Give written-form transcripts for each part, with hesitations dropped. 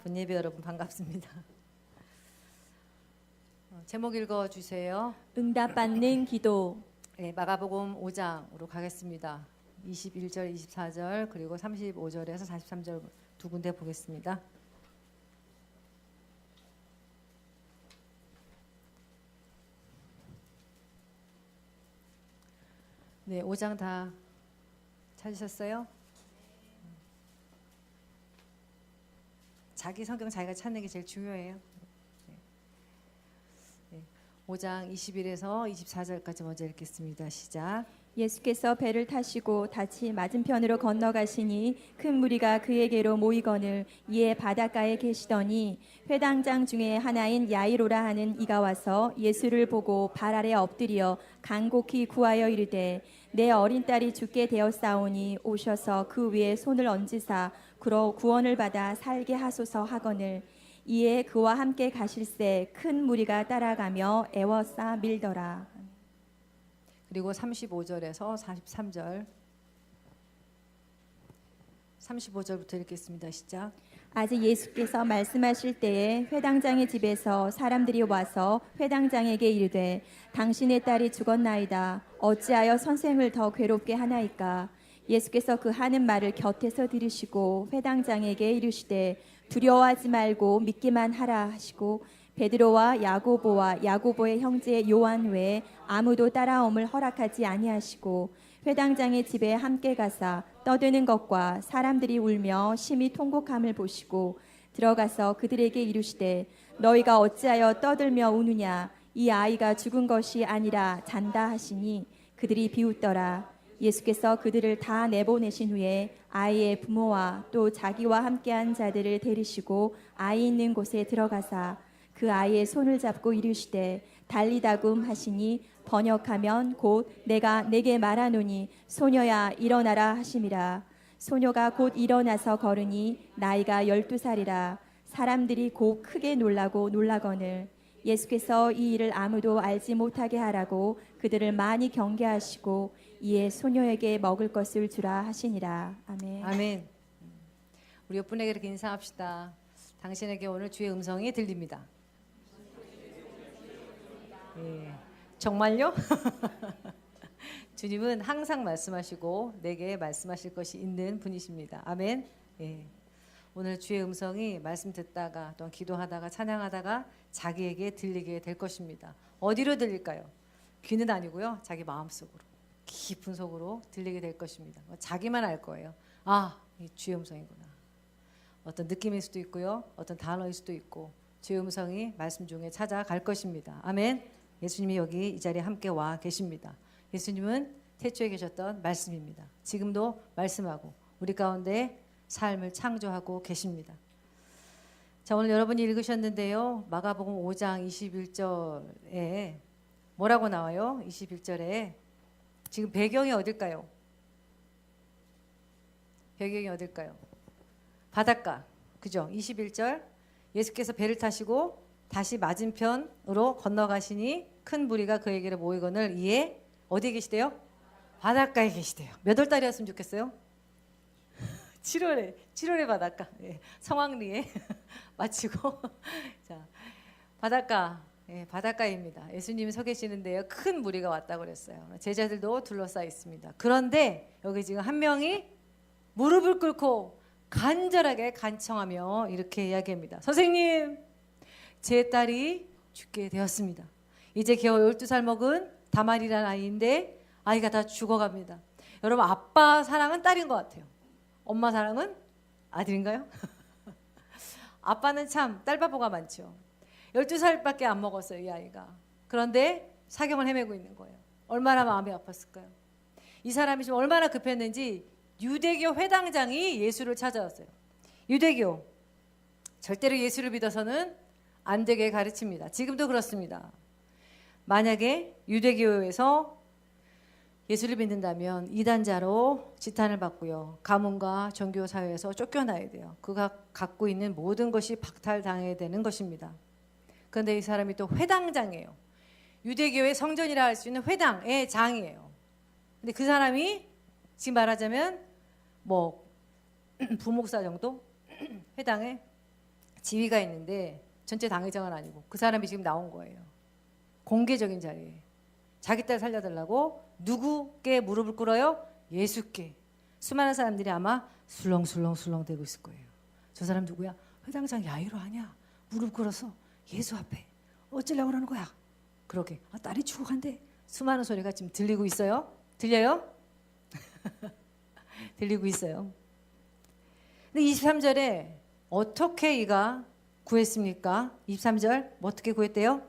본예배 여러분 반갑습니다. 제목 읽어주세요. 응답받는 기도. 네, 마가복음 5장으로 가겠습니다. 21절, 24절 그리고 35절에서 43절 두 군데 보겠습니다. 네, 5장 다 찾으셨어요? 자기 성경 자기가 찾는 게 제일 중요해요. 5장 21에서 24절까지 먼저 읽겠습니다. 시작. 예수께서 배를 타시고 다시 맞은편으로 건너가시니 큰 무리가 그에게로 모이거늘 이에 바닷가에 계시더니 회당장 중에 하나인 야이로라 하는 이가 와서 예수를 보고 발 아래 엎드려 간곡히 구하여 이르되 내 어린 딸이 죽게 되었사오니 오셔서 그 위에 손을 얹으사 그로 구원을 받아 살게 하소서 하거늘 이에 그와 함께 가실새 큰 무리가 따라가며 애워싸 밀더라. 그리고 35절에서 43절 35절부터 읽겠습니다. 시작. 아직 예수께서 말씀하실 때에 회당장의 집에서 사람들이 와서 회당장에게 이르되 당신의 딸이 죽었나이다. 어찌하여 선생을 더 괴롭게 하나이까? 예수께서 그 하는 말을 곁에서 들으시고 회당장에게 이르시되 두려워하지 말고 믿기만 하라 하시고 베드로와 야고보와 야고보의 형제 요한 외에 아무도 따라옴을 허락하지 아니하시고 회당장의 집에 함께 가사 떠드는 것과 사람들이 울며 심히 통곡함을 보시고 들어가서 그들에게 이르시되 너희가 어찌하여 떠들며 우느냐 이 아이가 죽은 것이 아니라 잔다 하시니 그들이 비웃더라. 예수께서 그들을 다 내보내신 후에 아이의 부모와 또 자기와 함께한 자들을 데리시고 아이 있는 곳에 들어가사 그 아이의 손을 잡고 이르시되 달리다굼 하시니 번역하면 곧 내가 내게 말하노니 소녀야 일어나라 하심이라. 소녀가 곧 일어나서 걸으니 나이가 12살이라. 사람들이 곧 크게 놀라고 놀라거늘 예수께서 이 일을 아무도 알지 못하게 하라고 그들을 많이 경계하시고 이에 소녀에게 먹을 것을 주라 하시니라. 아멘. 아멘. 우리 옆분에게 이렇게 인사합시다. 당신에게 오늘 주의 음성이 들립니다. 예. 정말요? 주님은 항상 말씀하시고 내게 말씀하실 것이 있는 분이십니다. 아멘. 예. 오늘 주의 음성이 말씀 듣다가 또 기도하다가 찬양하다가 자기에게 들리게 될 것입니다. 어디로 들릴까요? 귀는 아니고요. 자기 마음속으로 깊은 속으로 들리게 될 것입니다. 자기만 알 거예요. 아, 이 주의 음성이구나. 어떤 느낌일 수도 있고요. 어떤 단어일 수도 있고 주의 음성이 말씀 중에 찾아갈 것입니다. 아멘. 예수님이 여기 이 자리에 함께 와 계십니다. 예수님은 태초에 계셨던 말씀입니다. 지금도 말씀하고 우리 가운데 삶을 창조하고 계십니다. 자, 오늘 여러분이 읽으셨는데요. 마가복음 5장 21절에 뭐라고 나와요? 21절에 지금 배경이 어딜까요? 배경이 어딜까요? 바닷가. 그죠? 21절 예수께서 배를 타시고 다시 맞은편으로 건너가시니 큰 무리가 그에게로 모이거늘 이에 어디에 계시대요? 바닷가에 계시대요. 몇 월 달이었으면 좋겠어요? 7월에 바닷가. 예, 성황리에 마치고 자, 바닷가. 예, 바닷가입니다. 예수님이 서 계시는데요. 큰 무리가 왔다고 그랬어요. 제자들도 둘러싸여 있습니다. 그런데 여기 지금 한 명이 무릎을 꿇고 간절하게 간청하며 이렇게 이야기합니다. 선생님, 제 딸이 죽게 되었습니다. 이제 겨우 12살 먹은 다말이라는 아이인데 아이가 다 죽어갑니다. 여러분, 아빠 사랑은 딸인 것 같아요. 엄마 사랑은 아들인가요? 아빠는 참 딸바보가 많죠. 12살밖에 안 먹었어요, 이 아이가. 그런데 사경을 헤매고 있는 거예요. 얼마나 마음이 아팠을까요? 이 사람이 지금 얼마나 급했는지 유대교 회당장이 예수를 찾아왔어요. 유대교, 절대로 예수를 믿어서는 안 되게 가르칩니다. 지금도 그렇습니다. 만약에 유대교에서 예수를 믿는다면 이단자로 지탄을 받고요. 가문과 종교사회에서 쫓겨나야 돼요. 그가 갖고 있는 모든 것이 박탈당해야 되는 것입니다. 그런데 이 사람이 또 회당장이에요. 유대교의 성전이라 할 수 있는 회당의 장이에요. 근데 그 사람이 지금 말하자면 뭐 부목사 정도? 회당의 지위가 있는데 전체 당회장은 아니고 그 사람이 지금 나온 거예요. 공개적인 자리에. 자기 딸 살려달라고 누구께 무릎을 꿇어요? 예수께. 수많은 사람들이 아마 술렁술렁 대고 있을 거예요. 저 사람 누구야? 회당장 야이로 아니야. 무릎 꿇어서 예수 앞에 어쩌려고 그러는 거야. 그러게 딸이 죽어간대. 수많은 소리가 지금 들리고 있어요. 들려요? 들리고 있어요. 근데 23절에 어떻게 이가 구했습니까? 23절 어떻게 구했대요?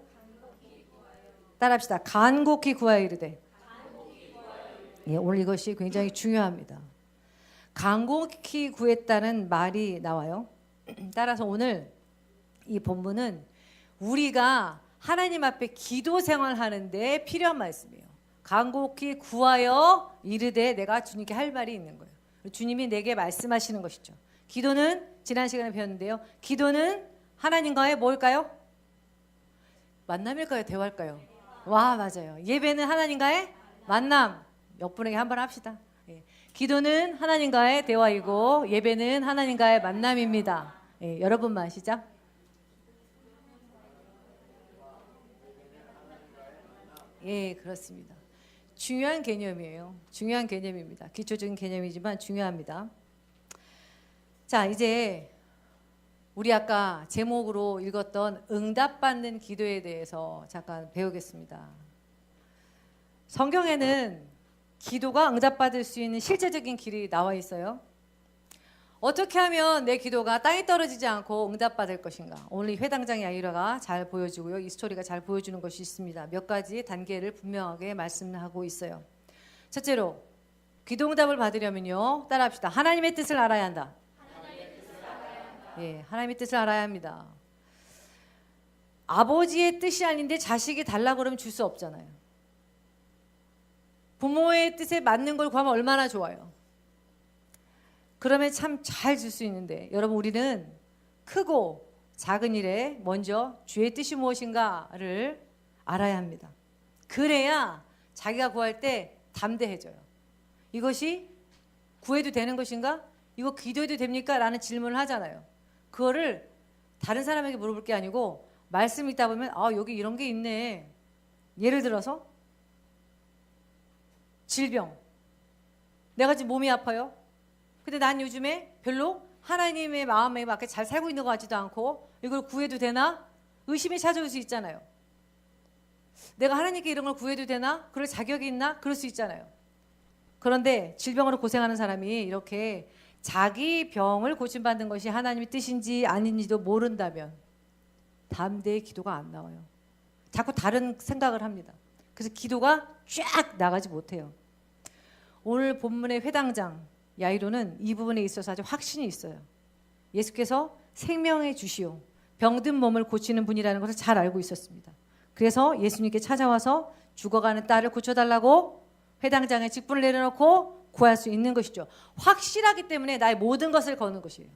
따라합시다. 간곡히 구하여 이르되. 예, 오늘 이것이 굉장히 중요합니다. 간곡히 구했다는 말이 나와요. 따라서 오늘 이 본문은 우리가 하나님 앞에 기도 생활하는데 필요한 말씀이에요. 간곡히 구하여 이르되. 내가 주님께 할 말이 있는 거예요. 주님이 내게 말씀하시는 것이죠. 기도는 지난 시간에 배웠는데요. 기도는 하나님과의 뭘까요? 만남일까요? 대화일까요? 와, 맞아요. 예배는 하나님과의 만남. 옆분에게 한번 합시다. 예. 기도는 하나님과의 대화이고 예배는 하나님과의 만남입니다. 예, 여러분만 시작. 예, 그렇습니다. 중요한 개념이에요. 중요한 개념입니다. 기초적인 개념이지만 중요합니다. 자, 이제 우리 아까 제목으로 읽었던 응답받는 기도에 대해서 잠깐 배우겠습니다. 성경에는 기도가 응답받을 수 있는 실제적인 길이 나와 있어요. 어떻게 하면 내 기도가 땅에 떨어지지 않고 응답받을 것인가? 오늘 이 회당장 야이라가 잘 보여주고요. 이 스토리가 잘 보여주는 것이 있습니다. 몇 가지 단계를 분명하게 말씀하고 있어요. 첫째로 기도 응답을 받으려면요. 따라합시다. 하나님의 뜻을 알아야 한다. 예, 하나님의 뜻을 알아야 합니다. 아버지의 뜻이 아닌데 자식이 달라고 그러면 줄 수 없잖아요. 부모의 뜻에 맞는 걸 구하면 얼마나 좋아요. 그러면 참 잘 줄 수 있는데 여러분 우리는 크고 작은 일에 먼저 주의 뜻이 무엇인가를 알아야 합니다. 그래야 자기가 구할 때 담대해져요. 이것이 구해도 되는 것인가? 이거 기도해도 됩니까? 라는 질문을 하잖아요. 그거를 다른 사람에게 물어볼 게 아니고 말씀 읽다 보면 여기 이런 게 있네. 예를 들어서 질병. 내가 지금 몸이 아파요. 근데 난 요즘에 별로 하나님의 마음에 맞게 잘 살고 있는 것 같지도 않고 이걸 구해도 되나? 의심이 찾아올 수 있잖아요. 내가 하나님께 이런 걸 구해도 되나? 그럴 자격이 있나? 그럴 수 있잖아요. 그런데 질병으로 고생하는 사람이 이렇게 자기 병을 고침받는 것이 하나님의 뜻인지 아닌지도 모른다면 담대히 기도가 안 나와요. 자꾸 다른 생각을 합니다. 그래서 기도가 쫙 나가지 못해요. 오늘 본문의 회당장 야이로는 이 부분에 있어서 아주 확신이 있어요. 예수께서 생명의 주시오, 병든 몸을 고치는 분이라는 것을 잘 알고 있었습니다. 그래서 예수님께 찾아와서 죽어가는 딸을 고쳐달라고 회당장에 직분을 내려놓고 구할 수 있는 것이죠. 확실하기 때문에 나의 모든 것을 거는 것이에요.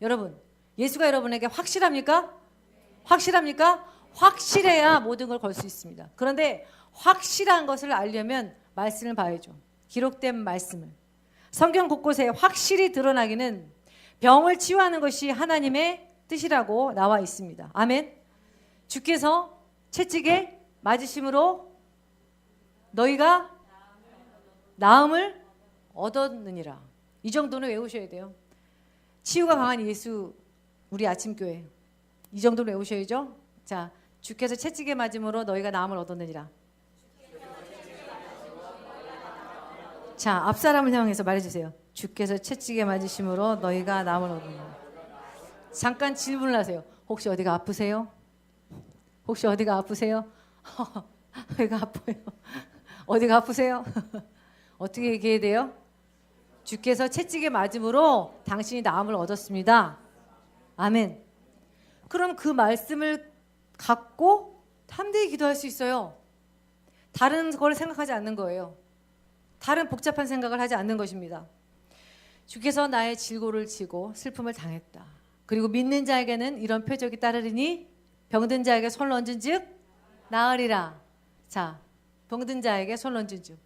여러분, 예수가 여러분에게 확실합니까? 확실합니까? 확실해야 모든 걸 걸 수 있습니다. 그런데 확실한 것을 알려면 말씀을 봐야죠. 기록된 말씀을. 성경 곳곳에 확실히 드러나기는 병을 치유하는 것이 하나님의 뜻이라고 나와 있습니다. 아멘. 주께서 채찍에 맞으심으로 너희가 나음을 얻었느니라. 이 정도는 외우셔야 돼요. 치유가 강한 예수 우리 아침교회. 이 정도는 외우셔야죠. 자, 주께서 채찍에 맞음으로 너희가 나음을 얻었느니라. 자, 앞사람을 향해서 말해주세요. 주께서 채찍에 맞으심으로 너희가 나음을 얻느니라. 잠깐 질문을 하세요. 혹시 어디가 아프세요? 혹시 어디가 아프세요? 어디가 아파요? 어디가 아프세요? 어떻게 얘기해야 돼요? 주께서 채찍에 맞음으로 당신이 나음을 얻었습니다. 아멘. 그럼 그 말씀을 갖고 담대히 기도할 수 있어요. 다른 걸 생각하지 않는 거예요. 다른 복잡한 생각을 하지 않는 것입니다. 주께서 나의 질고를 지고 슬픔을 당했다. 그리고 믿는 자에게는 이런 표적이 따르리니 병든 자에게 손을 얹은 즉 나으리라. 자, 병든 자에게 손을 얹은 즉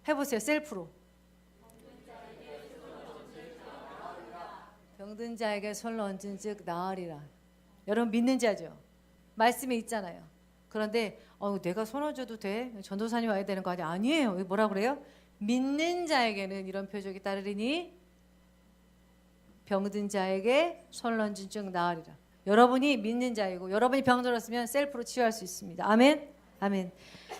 해보세요. 셀프로. 병든 자에게 손을 얹은 즉 나으리라. 여러분 믿는 자죠. 말씀에 있잖아요. 그런데 내가 손 얹어도 돼? 전도사님 와야 되는 거 아니야? 아니에요. 뭐라 그래요? 믿는 자에게는 이런 표적이 따르리니 병든 자에게 손을 얹은 즉 나으리라. 여러분이 믿는 자이고 여러분이 병들었으면 셀프로 치유할 수 있습니다. 아멘. 아멘.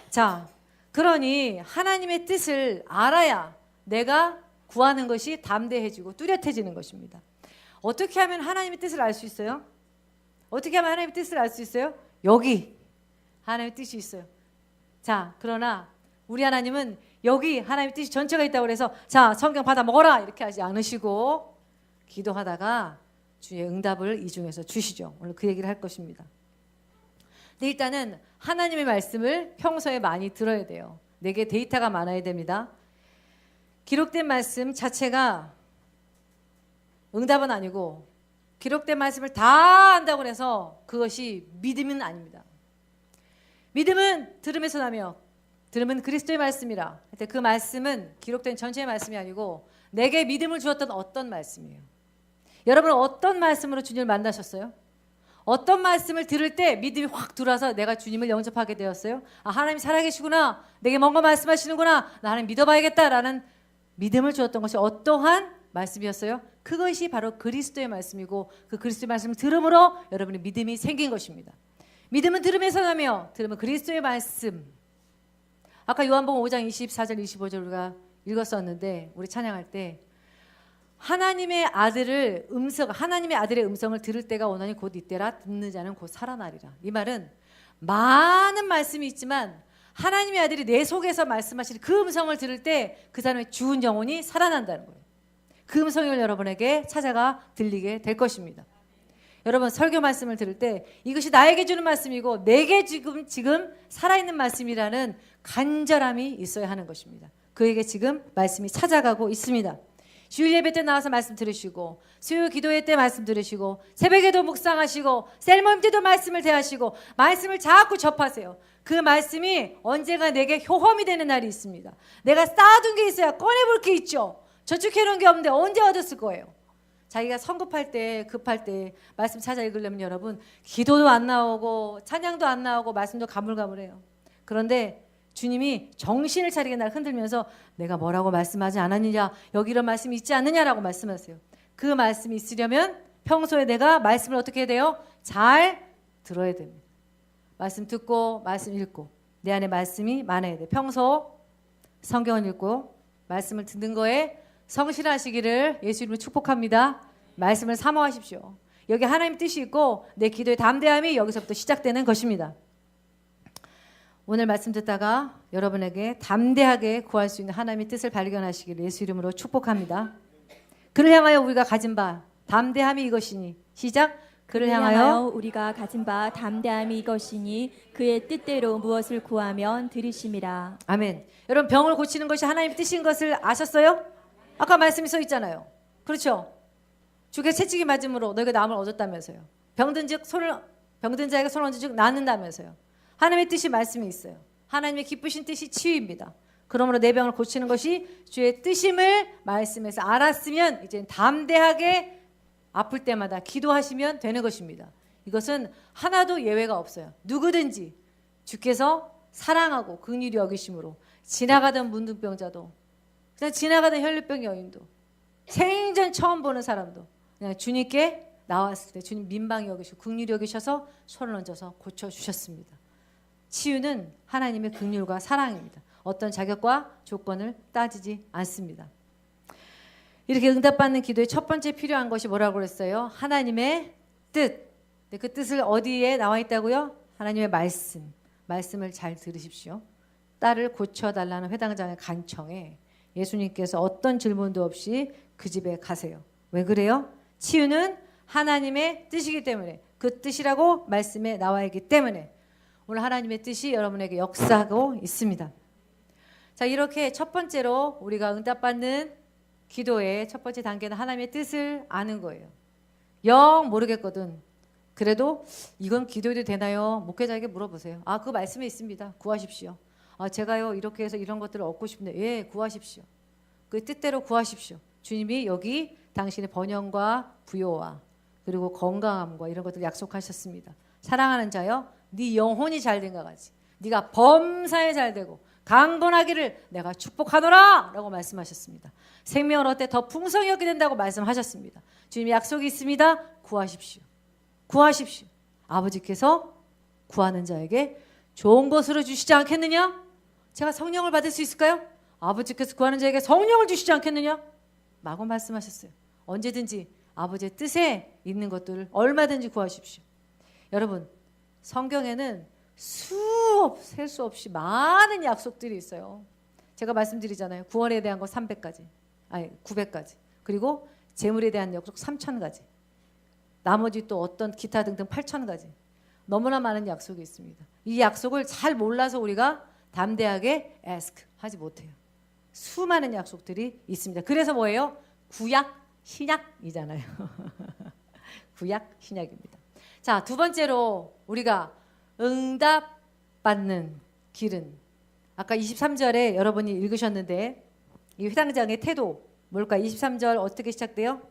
자, 그러니 하나님의 뜻을 알아야 내가 구하는 것이 담대해지고 뚜렷해지는 것입니다. 어떻게 하면 하나님의 뜻을 알 수 있어요? 어떻게 하면 하나님의 뜻을 알 수 있어요? 여기 하나님의 뜻이 있어요. 자, 그러나 우리 하나님은 여기 하나님의 뜻이 전체가 있다고 해서 자, 성경 받아 먹어라 이렇게 하지 않으시고 기도하다가 주의 응답을 이 중에서 주시죠. 오늘 그 얘기를 할 것입니다. 근데 일단은 하나님의 말씀을 평소에 많이 들어야 돼요. 내게 데이터가 많아야 됩니다. 기록된 말씀 자체가 응답은 아니고 기록된 말씀을 다 안다고 해서 그것이 믿음은 아닙니다. 믿음은 들음에서 나며 들음은 그리스도의 말씀이라. 그 말씀은 기록된 전체의 말씀이 아니고 내게 믿음을 주었던 어떤 말씀이에요. 여러분은 어떤 말씀으로 주님을 만나셨어요? 어떤 말씀을 들을 때 믿음이 확 들어와서 내가 주님을 영접하게 되었어요? 아, 하나님 살아계시구나. 내게 뭔가 말씀하시는구나. 나 하나님 믿어봐야겠다라는 믿음을 주었던 것이 어떠한 말씀이었어요? 그것이 바로 그리스도의 말씀이고 그 그리스도의 말씀을 들음으로 여러분의 믿음이 생긴 것입니다. 믿음은 들음에서 나며 들음은 그리스도의 말씀. 아까 요한복음 5장 24절 25절 우리가 읽었었는데 우리 찬양할 때 하나님의 아들의 음성을 들을 때가 오나니 곧 이때라 듣는 자는 곧 살아나리라. 이 말은 많은 말씀이 있지만 하나님의 아들이 내 속에서 말씀하시는 그 음성을 들을 때 그 사람의 죽은 영혼이 살아난다는 거예요. 그 음성을 여러분에게 찾아가 들리게 될 것입니다. 여러분 설교 말씀을 들을 때 이것이 나에게 주는 말씀이고 내게 지금 살아있는 말씀이라는 간절함이 있어야 하는 것입니다. 그에게 지금 말씀이 찾아가고 있습니다. 주일 예배 때 나와서 말씀 들으시고 수요 기도회 때 말씀 들으시고 새벽에도 묵상하시고 셀모임 때도 말씀을 대하시고 말씀을 자꾸 접하세요. 그 말씀이 언젠가 내게 효험이 되는 날이 있습니다. 내가 쌓아둔 게 있어야 꺼내볼 게 있죠. 저축해놓은 게 없는데 언제 얻었을 거예요. 자기가 성급할 때 급할 때 말씀 찾아 읽으려면 여러분 기도도 안 나오고 찬양도 안 나오고 말씀도 가물가물해요. 그런데 주님이 정신을 차리게 날 흔들면서 내가 뭐라고 말씀하지 않았느냐, 여기 이런 말씀이 있지 않느냐라고 말씀하세요. 그 말씀이 있으려면 평소에 내가 말씀을 어떻게 해야 돼요? 잘 들어야 됩니다. 말씀 듣고 말씀 읽고 내 안에 말씀이 많아야 돼. 평소 성경을 읽고 말씀을 듣는 거에 성실하시기를 예수 이름으로 축복합니다. 말씀을 사모하십시오. 여기 하나님 뜻이 있고 내 기도의 담대함이 여기서부터 시작되는 것입니다. 오늘 말씀 듣다가 여러분에게 담대하게 구할 수 있는 하나님의 뜻을 발견하시기를 예수 이름으로 축복합니다. 그를 향하여 우리가 가진 바 담대함이 이것이니 시작. 그를 향하여 우리가 가진 바 담대함이 이것이니 그의 뜻대로 무엇을 구하면 들으심이라. 아멘. 여러분 병을 고치는 것이 하나님의 뜻인 것을 아셨어요? 아까 말씀이 써 있잖아요. 그렇죠? 주께 채찍이 맞음으로 너희가 나음을 얻었다면서요. 병든 자에게 손을 얹은 즉 낫는다면서요. 하나님의 뜻이 말씀에 있어요. 하나님의 기쁘신 뜻이 치유입니다. 그러므로 내 병을 고치는 것이 주의 뜻임을 말씀에서 알았으면 이제 담대하게 아플 때마다 기도하시면 되는 것입니다. 이것은 하나도 예외가 없어요. 누구든지 주께서 사랑하고 긍휼히 여기심으로 지나가던 문둥병자도 그냥 지나가던 혈류병 여인도 생전 처음 보는 사람도 그냥 주님께 나왔을 때 주님 민방히 여기시고 긍휼히 여기셔서 손을 얹어서 고쳐주셨습니다. 치유는 하나님의 긍휼과 사랑입니다. 어떤 자격과 조건을 따지지 않습니다. 이렇게 응답받는 기도의 첫 번째 필요한 것이 뭐라고 그랬어요? 하나님의 뜻. 그 뜻을 어디에 나와 있다고요? 하나님의 말씀. 말씀을 잘 들으십시오. 딸을 고쳐달라는 회당장의 간청에 예수님께서 어떤 질문도 없이 그 집에 가세요. 왜 그래요? 치유는 하나님의 뜻이기 때문에 그 뜻이라고 말씀에 나와 있기 때문에 오늘 하나님의 뜻이 여러분에게 역사하고 있습니다. 자, 이렇게 첫 번째로 우리가 응답받는 기도의 첫 번째 단계는 하나님의 뜻을 아는 거예요. 영 모르겠거든. 그래도 이건 기도해도 되나요? 목회자에게 물어보세요. 아, 그 말씀에 있습니다. 구하십시오. 아, 제가요 이렇게 해서 이런 것들을 얻고 싶은데 예, 구하십시오. 그 뜻대로 구하십시오. 주님이 여기 당신의 번영과 부요와 그리고 건강함과 이런 것들 약속하셨습니다. 사랑하는 자여, 네 영혼이 잘된 것 같이 네가 범사에 잘되고 강건하기를 내가 축복하노라 라고 말씀하셨습니다. 생명을 얻되 더 풍성히 얻게 된다고 말씀하셨습니다. 주님의 약속이 있습니다. 구하십시오. 구하십시오. 아버지께서 구하는 자에게 좋은 것으로 주시지 않겠느냐? 제가 성령을 받을 수 있을까요? 아버지께서 구하는 자에게 성령을 주시지 않겠느냐? 마구 말씀하셨어요. 언제든지 아버지의 뜻에 있는 것들을 얼마든지 구하십시오. 여러분, 성경에는 셀 수 없이 많은 약속들이 있어요. 제가 말씀드리잖아요. 구원에 대한 거 300가지, 아니 900가지. 그리고 재물에 대한 약속 3000가지. 나머지 또 어떤 기타 등등 8000가지. 너무나 많은 약속이 있습니다. 이 약속을 잘 몰라서 우리가 담대하게 ask 하지 못해요. 수많은 약속들이 있습니다. 그래서 뭐예요? 구약, 신약이잖아요. 구약, 신약입니다. 자, 두 번째로 우리가 응답받는 길은 아까 23절에 여러분이 읽으셨는데 이 회당장의 태도 뭘까? 23절 어떻게 시작돼요?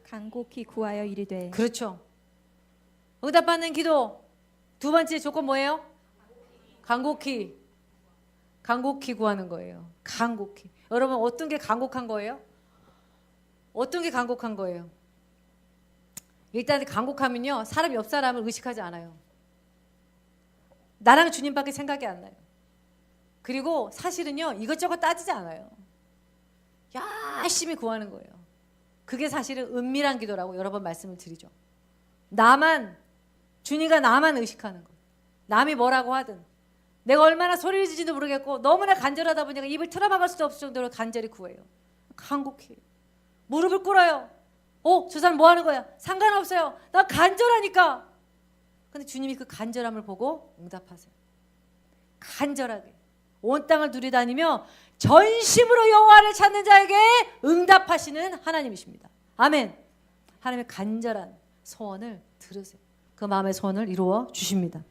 간곡히 구하여 이르되. 그렇죠. 응답받는 기도 두 번째 조건 뭐예요? 간곡히 구하는 거예요. 간곡히. 여러분 어떤 게 간곡한 거예요? 어떤 게 간곡한 거예요? 일단 간곡하면요 사람이 옆 사람을 의식하지 않아요. 나랑 주님밖에 생각이 안 나요. 그리고 사실은요 이것저것 따지지 않아요. 열심히 구하는 거예요. 그게 사실은 은밀한 기도라고 여러 번 말씀을 드리죠. 주님과 나만 의식하는 거. 남이 뭐라고 하든 내가 얼마나 소리를 지지도 모르겠고 너무나 간절하다 보니까 입을 틀어막을 수도 없을 정도로 간절히 구해요. 간곡해요. 무릎을 꿇어요. 저 사람 뭐 하는 거야? 상관없어요. 나 간절하니까. 근데 주님이 그 간절함을 보고 응답하세요. 간절하게 온 땅을 누리다니며 전심으로 여호와를 찾는 자에게 응답하시는 하나님이십니다. 아멘. 하나님의 간절한 소원을 들으세요. 그 마음의 소원을 이루어 주십니다.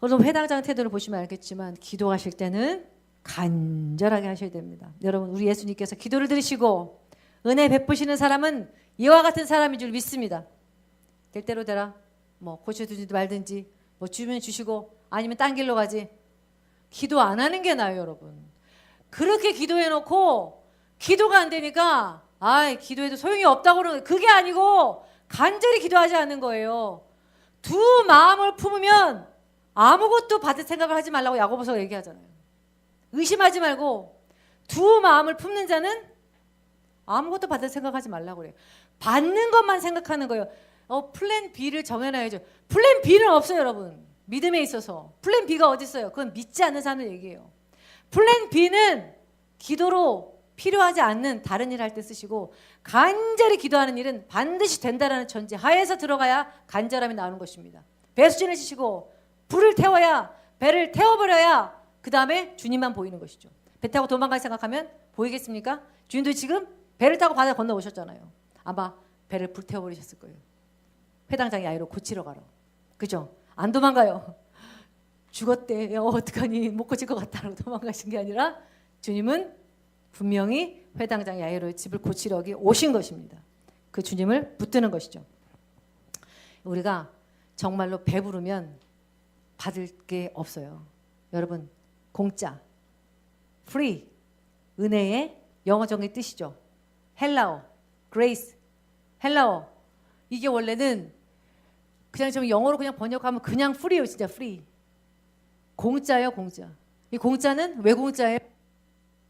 여러분 회당장 태도를 보시면 알겠지만 기도하실 때는 간절하게 하셔야 됩니다. 여러분 우리 예수님께서 기도를 들으시고 은혜 베푸시는 사람은 이와 같은 사람인 줄 믿습니다. 될 대로 되라. 뭐 고쳐주든지 말든지 뭐 주면 주시고 아니면 딴 길로 가지. 기도 안 하는 게 나아요, 여러분. 그렇게 기도해놓고 기도가 안 되니까 기도해도 소용이 없다고 그러는 그게 아니고 간절히 기도하지 않는 거예요. 두 마음을 품으면 아무것도 받을 생각을 하지 말라고 야고보서가 얘기하잖아요. 의심하지 말고 두 마음을 품는 자는 아무것도 받을 생각하지 말라고 그래요. 받는 것만 생각하는 거예요. 플랜 B를 정해놔야죠. 플랜 B는 없어요, 여러분. 믿음에 있어서. 플랜 B가 어디 있어요? 그건 믿지 않는 사람들 얘기예요. 플랜 B는 기도로 필요하지 않는 다른 일 할 때 쓰시고 간절히 기도하는 일은 반드시 된다라는 전제 하에서 들어가야 간절함이 나오는 것입니다. 배수진을 치시고 불을 태워야 배를 태워버려야 그 다음에 주님만 보이는 것이죠. 배 타고 도망갈 생각하면 보이겠습니까? 주님도 지금 배를 타고 바다 건너오셨잖아요. 아마 배를 불태워버리셨을 거예요. 회당장 야이로 고치러 가러. 그죠? 안 도망가요. 죽었대. 어떡하니 못 고칠 것 같다라고 도망가신 게 아니라 주님은 분명히 회당장 야이로의 집을 고치러 오신 것입니다. 그 주님을 붙드는 것이죠. 우리가 정말로 배부르면 받을 게 없어요. 여러분 공짜, free, 은혜의 영어 정의 뜻이죠. 헬라어, grace, 헬라어. 이게 원래는 그냥 좀 영어로 그냥 번역하면 그냥 free예요, 진짜 free. 공짜예요, 공짜. 이 공짜는 왜 공짜예요?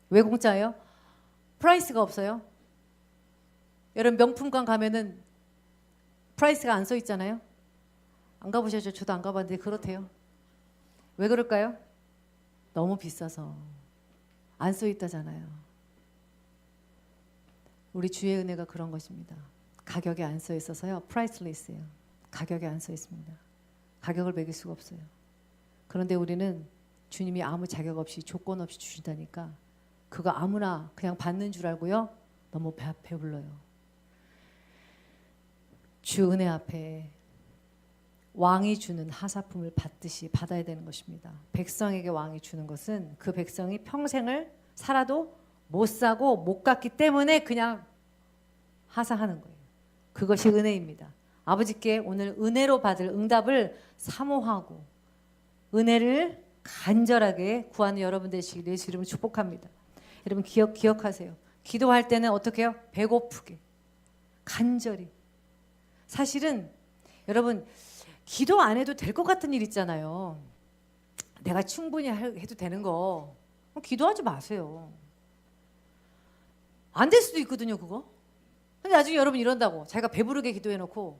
왜 공짜예요? 프라이스가 없어요. 여러분 명품관 가면은 프라이스가 안 써 있잖아요. 안 가보셨죠? 저도 안 가봤는데 그렇대요. 왜 그럴까요? 너무 비싸서 안 써 있다잖아요. 우리 주의 은혜가 그런 것입니다. 가격에 안 써 있어서요. 프라이스리스예요. 가격에 안 써 있습니다. 가격을 매길 수가 없어요. 그런데 우리는 주님이 아무 자격 없이 조건 없이 주신다니까 그거 아무나 그냥 받는 줄 알고요. 너무 배불러요. 주 은혜 앞에 왕이 주는 하사품을 받듯이 받아야 되는 것입니다. 백성에게 왕이 주는 것은 그 백성이 평생을 살아도 못 사고 못 갖기 때문에 그냥 하사하는 거예요. 그것이 은혜입니다. 아버지께 오늘 은혜로 받을 응답을 사모하고 은혜를 간절하게 구하는 여러분 되시길 예수 이름으로 축복합니다. 여러분 기억하세요. 기도할 때는 어떻게 해요? 배고프게 간절히. 사실은 여러분 기도 안 해도 될 것 같은 일 있잖아요. 내가 충분히 해도 되는 거 기도하지 마세요. 안 될 수도 있거든요, 그거. 근데 나중에 여러분 이런다고 자기가 배부르게 기도해놓고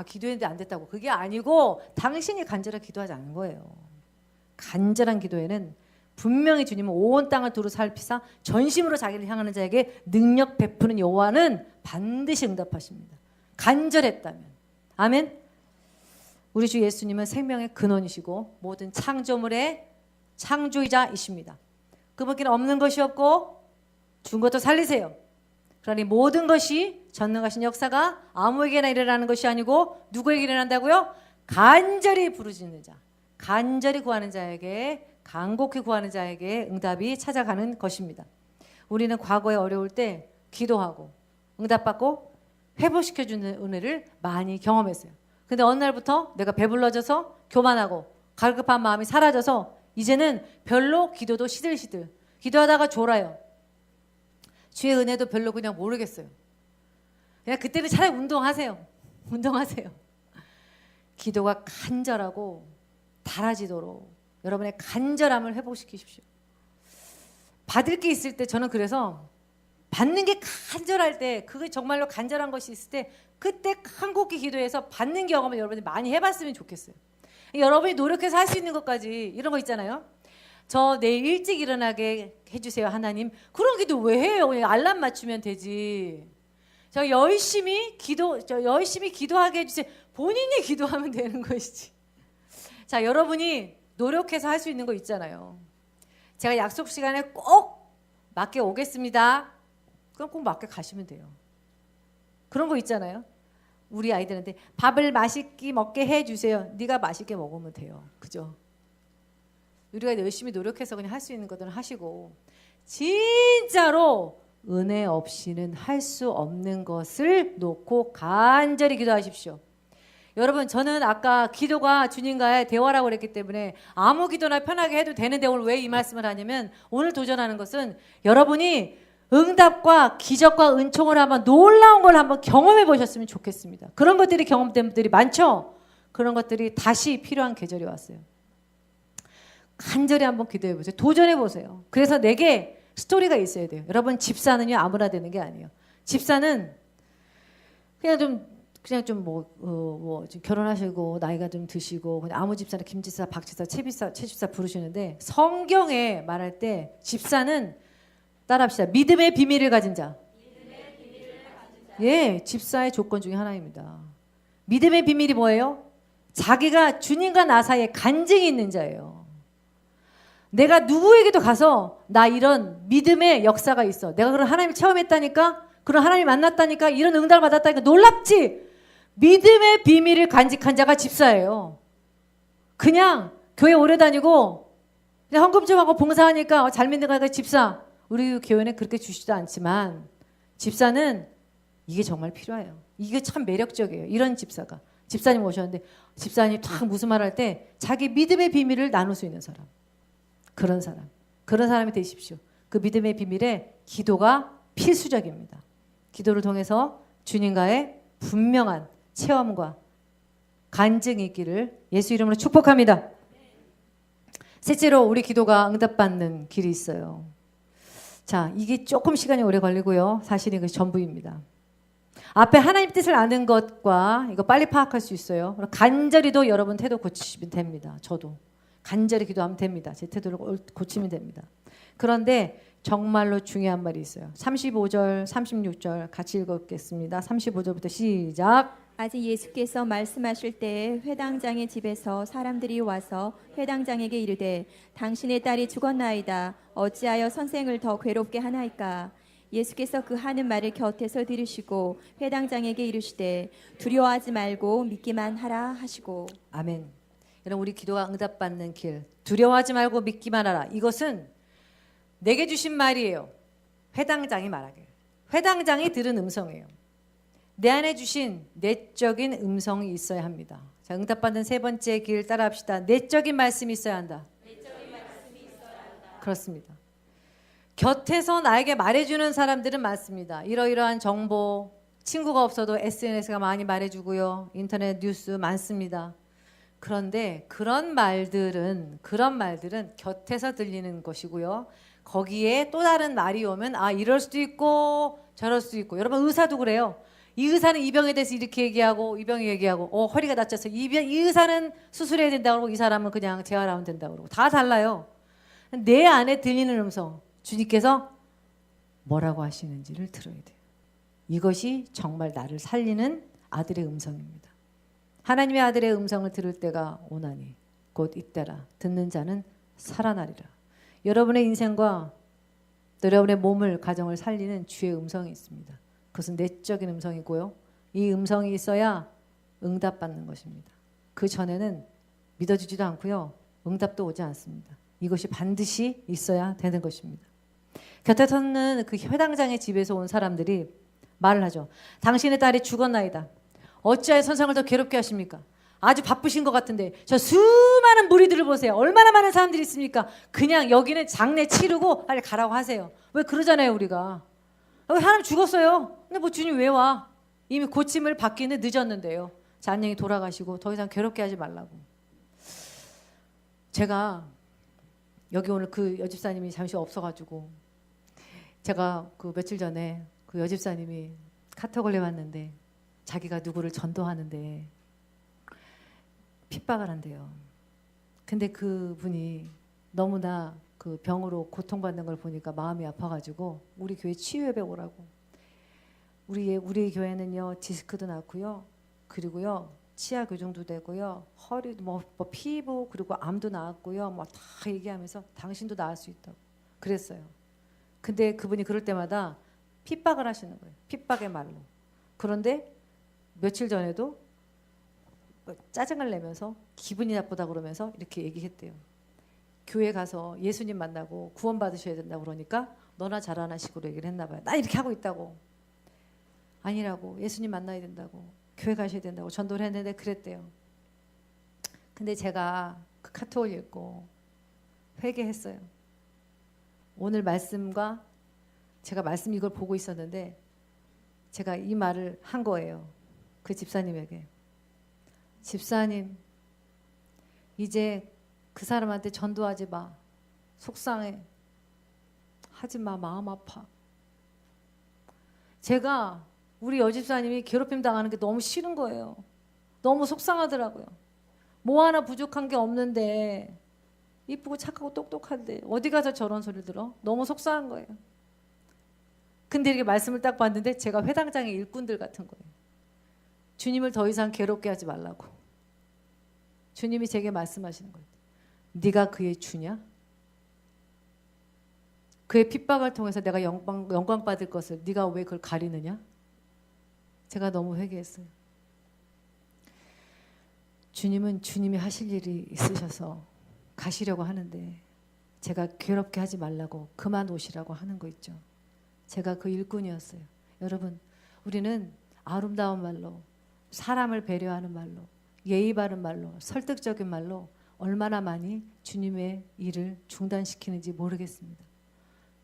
기도했는데 안 됐다고. 그게 아니고 당신이 간절하게 기도하지 않은 거예요. 간절한 기도에는 분명히 주님은 온 땅을 두루 살피사 전심으로 자기를 향하는 자에게 능력 베푸는 여호와는 반드시 응답하십니다. 간절했다면. 아멘. 우리 주 예수님은 생명의 근원이시고 모든 창조물의 창조이자이십니다. 그분께는 없는 것이 없고 준 것도 살리세요. 그러니 모든 것이 전능하신 역사가 아무에게나 일어나는 것이 아니고 누구에게 일어난다고요? 간절히 부르짖는 자, 간절히 구하는 자에게, 간곡히 구하는 자에게 응답이 찾아가는 것입니다. 우리는 과거에 어려울 때 기도하고 응답받고 회복시켜주는 은혜를 많이 경험했어요. 근데 어느 날부터 내가 배불러져서 교만하고 갈급한 마음이 사라져서 이제는 별로 기도도 시들시들, 기도하다가 졸아요. 주의 은혜도 별로 그냥 모르겠어요. 그냥 그때는 차라리 운동하세요. 운동하세요. 기도가 간절하고 달아지도록 여러분의 간절함을 회복시키십시오. 받을 게 있을 때 저는 그래서 받는 게 간절할 때, 그게 정말로 간절한 것이 있을 때 그때 간곡히 기도해서 받는 경험을 여러분이 많이 해봤으면 좋겠어요. 여러분이 노력해서 할 수 있는 것까지 이런 거 있잖아요. 저 내일 일찍 일어나게 해주세요 하나님. 그런 기도 왜 해요? 그냥 알람 맞추면 되지. 저 열심히 기도하게 해주세요. 본인이 기도하면 되는 것이지. 자, 여러분이 노력해서 할 수 있는 거 있잖아요. 제가 약속 시간에 꼭 맞게 오겠습니다. 그럼 꼭 맞게 가시면 돼요. 그런 거 있잖아요. 우리 아이들한테 밥을 맛있게 먹게 해주세요. 네가 맛있게 먹으면 돼요. 그죠? 우리가 열심히 노력해서 그냥 할 수 있는 것들은 하시고, 진짜로 은혜 없이는 할 수 없는 것을 놓고 간절히 기도하십시오. 여러분, 저는 아까 기도가 주님과의 대화라고 그랬기 때문에 아무 기도나 편하게 해도 되는데 오늘 왜 이 말씀을 하냐면, 오늘 도전하는 것은 여러분이 응답과 기적과 은총을 한번 놀라운 걸 한번 경험해 보셨으면 좋겠습니다. 그런 것들이 경험된 분들이 많죠? 그런 것들이 다시 필요한 계절이 왔어요. 간절히 한번 기도해 보세요. 도전해 보세요. 그래서 내게 스토리가 있어야 돼요. 여러분, 집사는요 아무나 되는 게 아니에요. 집사는 그냥 좀 결혼하시고 나이가 좀 드시고 그냥 아무 집사나 김집사, 박집사, 최집사 부르시는데, 성경에 말할 때 집사는 따라합시다. 믿음의 비밀을 가진 자. 예, 집사의 조건 중에 하나입니다. 믿음의 비밀이 뭐예요? 자기가 주님과 나 사이에 간증이 있는 자예요. 내가 누구에게도 가서 나 이런 믿음의 역사가 있어, 내가 그런 하나님을 체험했다니까, 그런 하나님을 만났다니까, 이런 응답을 받았다니까 놀랍지? 믿음의 비밀을 간직한 자가 집사예요. 그냥 교회 오래 다니고 그냥 헌금 좀 하고 봉사하니까 잘 믿는 거니까 집사. 우리 교회는 그렇게 주시지도 않지만 집사는 이게 정말 필요해요. 이게 참 매력적이에요. 이런 집사가. 집사님 오셨는데 집사님 딱 무슨 말 할 때 자기 믿음의 비밀을 나눌 수 있는 사람. 그런 사람이 되십시오. 그 믿음의 비밀에 기도가 필수적입니다. 기도를 통해서 주님과의 분명한 체험과 간증이 있기를 예수 이름으로 축복합니다. 셋째로, 우리 기도가 응답받는 길이 있어요. 자, 이게 조금 시간이 오래 걸리고요. 사실 이것이 전부입니다. 앞에 하나님 뜻을 아는 것과 이거 빨리 파악할 수 있어요. 간절히도 여러분 태도 고치시면 됩니다. 저도 간절히 기도하면 됩니다. 제 태도를 고치면 됩니다. 그런데 정말로 중요한 말이 있어요. 35절, 36절 같이 읽겠습니다. 35절부터 시작. 아직 예수께서 말씀하실 때에 회당장의 집에서 사람들이 와서 회당장에게 이르되 당신의 딸이 죽었나이다. 어찌하여 선생을 더 괴롭게 하나이까? 예수께서 그 하는 말을 곁에서 들으시고 회당장에게 이르시되 두려워하지 말고 믿기만 하라 하시고. 아멘. 여러분, 우리 기도가 응답받는 길, 두려워하지 말고 믿기만 하라. 이것은 내게 주신 말이에요. 회당장이 말하길. 회당장이 들은 음성이에요. 내 안에 주신 내적인 음성이 있어야 합니다. 자, 응답받는 세 번째 길 따라합시다. 내적인 말씀이 있어야 한다. 그렇습니다. 곁에서 나에게 말해주는 사람들은 많습니다. 이러이러한 정보, 친구가 없어도 SNS가 많이 말해주고요. 인터넷 뉴스 많습니다. 그런데 그런 말들은 곁에서 들리는 것이고요. 거기에 또 다른 말이 오면 이럴 수도 있고 저럴 수도 있고. 여러분 의사도 그래요. 이 의사는 이 병에 대해서 이렇게 얘기하고 이 병이 얘기하고 허리가 다쳐서 이 의사는 수술해야 된다고 그러고 이 사람은 그냥 재활하면 된다고 그러고 다 달라요. 내 안에 들리는 음성, 주님께서 뭐라고 하시는지를 들어야 돼요. 이것이 정말 나를 살리는 아들의 음성입니다. 하나님의 아들의 음성을 들을 때가 오나니 곧 이때라. 듣는 자는 살아나리라. 여러분의 인생과 또 여러분의 몸을 가정을 살리는 주의 음성이 있습니다. 그것은 내적인 음성이고요. 이 음성이 있어야 응답받는 것입니다. 그 전에는 믿어지지도 않고요. 응답도 오지 않습니다. 이것이 반드시 있어야 되는 것입니다. 곁에 서는 그 회당장의 집에서 온 사람들이 말을 하죠. 당신의 딸이 죽었나이다. 어찌하여 선생을 더 괴롭게 하십니까? 아주 바쁘신 것 같은데 저 수많은 무리들을 보세요. 얼마나 많은 사람들이 있습니까? 그냥 여기는 장례 치르고 빨리 가라고 하세요. 왜 그러잖아요 우리가. 사람 죽었어요. 근데 뭐 주님 왜 와? 이미 고침을 받기는 늦었는데요. 자, 안녕히 돌아가시고 더 이상 괴롭게 하지 말라고. 제가 여기 오늘 그 여집사님이 잠시 없어가지고 제가 그 며칠 전에 그 여집사님이 카톡을 해왔는데 자기가 누구를 전도하는데 핍박을 한대요. 근데 그 분이 너무나 그 병으로 고통받는 걸 보니까 마음이 아파가지고 우리 교회 치유예배 오라고. 우리 교회는요 디스크도 낳고요, 그리고요 치아 교정도 되고요, 허리 뭐 피부 그리고 암도 나았고요, 뭐 다 얘기하면서 당신도 나을 수 있다고 그랬어요. 근데 그분이 그럴 때마다 핍박을 하시는 거예요. 핍박의 말로. 그런데 며칠 전에도 짜증을 내면서 기분이 나쁘다 그러면서 이렇게 얘기했대요. 교회 가서 예수님 만나고 구원 받으셔야 된다고 그러니까 너나 잘하나 식으로 얘기를 했나 봐요. 나 이렇게 하고 있다고. 아니라고. 예수님 만나야 된다고. 교회 가셔야 된다고 전도를 했는데 그랬대요. 근데 제가 그 카톡을 읽고 회개했어요. 오늘 말씀과 제가 말씀 이걸 보고 있었는데 제가 이 말을 한 거예요. 그 집사님에게. 집사님, 이제 그 사람한테 전도하지 마. 속상해. 하지 마. 마음 아파. 제가 우리 여집사님이 괴롭힘 당하는 게 너무 싫은 거예요. 너무 속상하더라고요. 뭐 하나 부족한 게 없는데 이쁘고 착하고 똑똑한데 어디 가서 저런 소리 들어? 너무 속상한 거예요. 근데 이렇게 말씀을 딱 봤는데 제가 회당장의 일꾼들 같은 거예요. 주님을 더 이상 괴롭게 하지 말라고. 주님이 제게 말씀하시는 거예요. 네가 그의 주냐? 그의 핍박을 통해서 내가 영광 받을 것을 네가 왜 그걸 가리느냐? 제가 너무 회개했어요. 주님은 주님이 하실 일이 있으셔서 가시려고 하는데 제가 괴롭게 하지 말라고 그만 오시라고 하는 거 있죠. 제가 그 일꾼이었어요. 여러분, 우리는 아름다운 말로, 사람을 배려하는 말로, 예의 바른 말로, 설득적인 말로 얼마나 많이 주님의 일을 중단시키는지 모르겠습니다.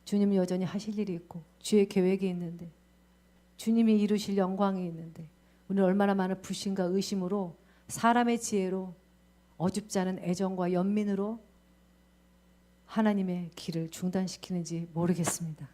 주님은 여전히 하실 일이 있고 주의 계획이 있는데 주님이 이루실 영광이 있는데 우리는 얼마나 많은 불신과 의심으로 사람의 지혜로 어줍지 않은 애정과 연민으로 하나님의 길을 중단시키는지 모르겠습니다.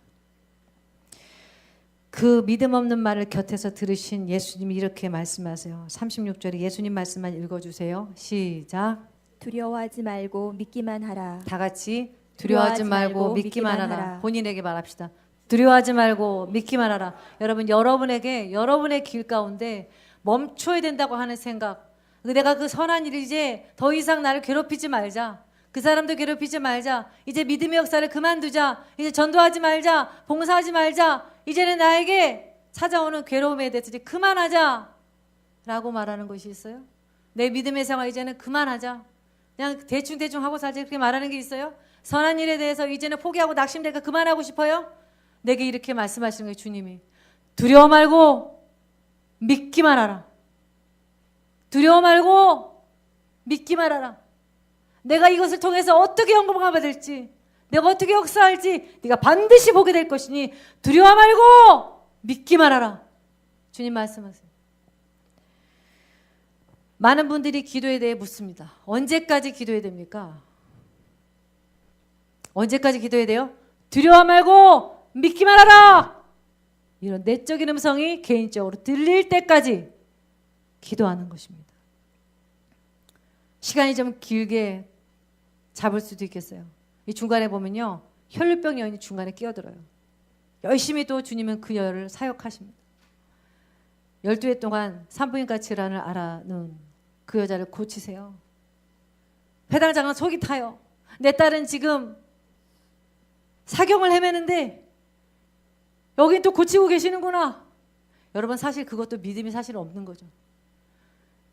그 믿음 없는 말을 곁에서 들으신 예수님이 이렇게 말씀하세요. 36절에 예수님 말씀만 읽어주세요. 시작. 두려워하지 말고 믿기만 하라. 다 같이 두려워하지 말고 믿기만 하라. 본인에게 말합시다. 두려워하지 말고 믿기만 하라. 여러분, 여러분에게 여러분의 길 가운데 멈춰야 된다고 하는 생각, 내가 그 선한 일을 이제 더 이상 나를 괴롭히지 말자, 그 사람도 괴롭히지 말자, 이제 믿음의 역사를 그만두자, 이제 전도하지 말자, 봉사하지 말자, 이제는 나에게 찾아오는 괴로움에 대해서 이제 그만하자 라고 말하는 것이 있어요. 내 믿음의 생활 이제는 그만하자, 그냥 대충 하고 살자, 그렇게 말하는 게 있어요. 선한 일에 대해서 이제는 포기하고 낙심되니까 그만하고 싶어요. 내게 이렇게 말씀하시는 거예요. 주님이 두려워 말고 믿기만 하라. 두려워 말고 믿기만 하라. 내가 이것을 통해서 어떻게 영광을 받을지, 내가 어떻게 역사할지 네가 반드시 보게 될 것이니 두려워 말고 믿기만 하라. 주님 말씀하세요. 많은 분들이 기도에 대해 묻습니다. 언제까지 기도해야 됩니까? 언제까지 기도해야 돼요? 두려워 말고 믿기만 하라. 이런 내적인 음성이 개인적으로 들릴 때까지 기도하는 것입니다. 시간이 좀 길게 잡을 수도 있겠어요. 이 중간에 보면요, 혈류병 여인이 중간에 끼어들어요. 열심히 또 주님은 그 여를 사역하십니다. 12해 동안 산부인과 질환을 알아는 그 여자를 고치세요. 회당장은 속이 타요. 내 딸은 지금 사경을 헤매는데 여긴 또 고치고 계시는구나. 여러분, 사실 그것도 믿음이 사실 없는 거죠.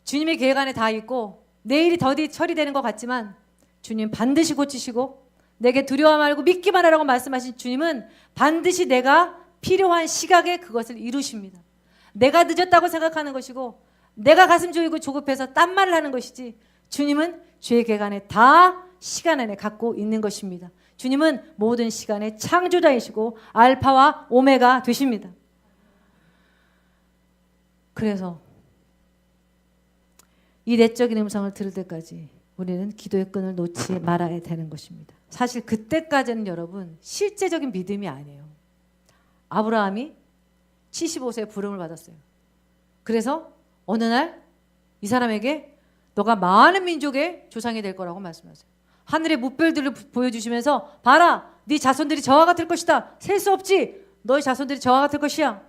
주님의 계획 안에 다 있고 내일이 더디 처리되는 것 같지만 주님 반드시 고치시고 내게 두려워 말고 믿기만 하라고 말씀하신 주님은 반드시 내가 필요한 시각에 그것을 이루십니다. 내가 늦었다고 생각하는 것이고 내가 가슴 조이고 조급해서 딴 말을 하는 것이지, 주님은 주의 계획 안에 다 시간 안에 갖고 있는 것입니다. 주님은 모든 시간의 창조자이시고 알파와 오메가 되십니다. 그래서 이 내적인 음성을 들을 때까지 우리는 기도의 끈을 놓지 말아야 되는 것입니다. 사실 그때까지는 여러분 실제적인 믿음이 아니에요. 아브라함이 75세에 부름을 받았어요. 그래서 어느 날 이 사람에게 너가 많은 민족의 조상이 될 거라고 말씀하세요. 하늘의 무별들을 보여주시면서 봐라, 네 자손들이 저와 같을 것이다. 셀 수 없지. 너의 자손들이 저와 같을 것이야.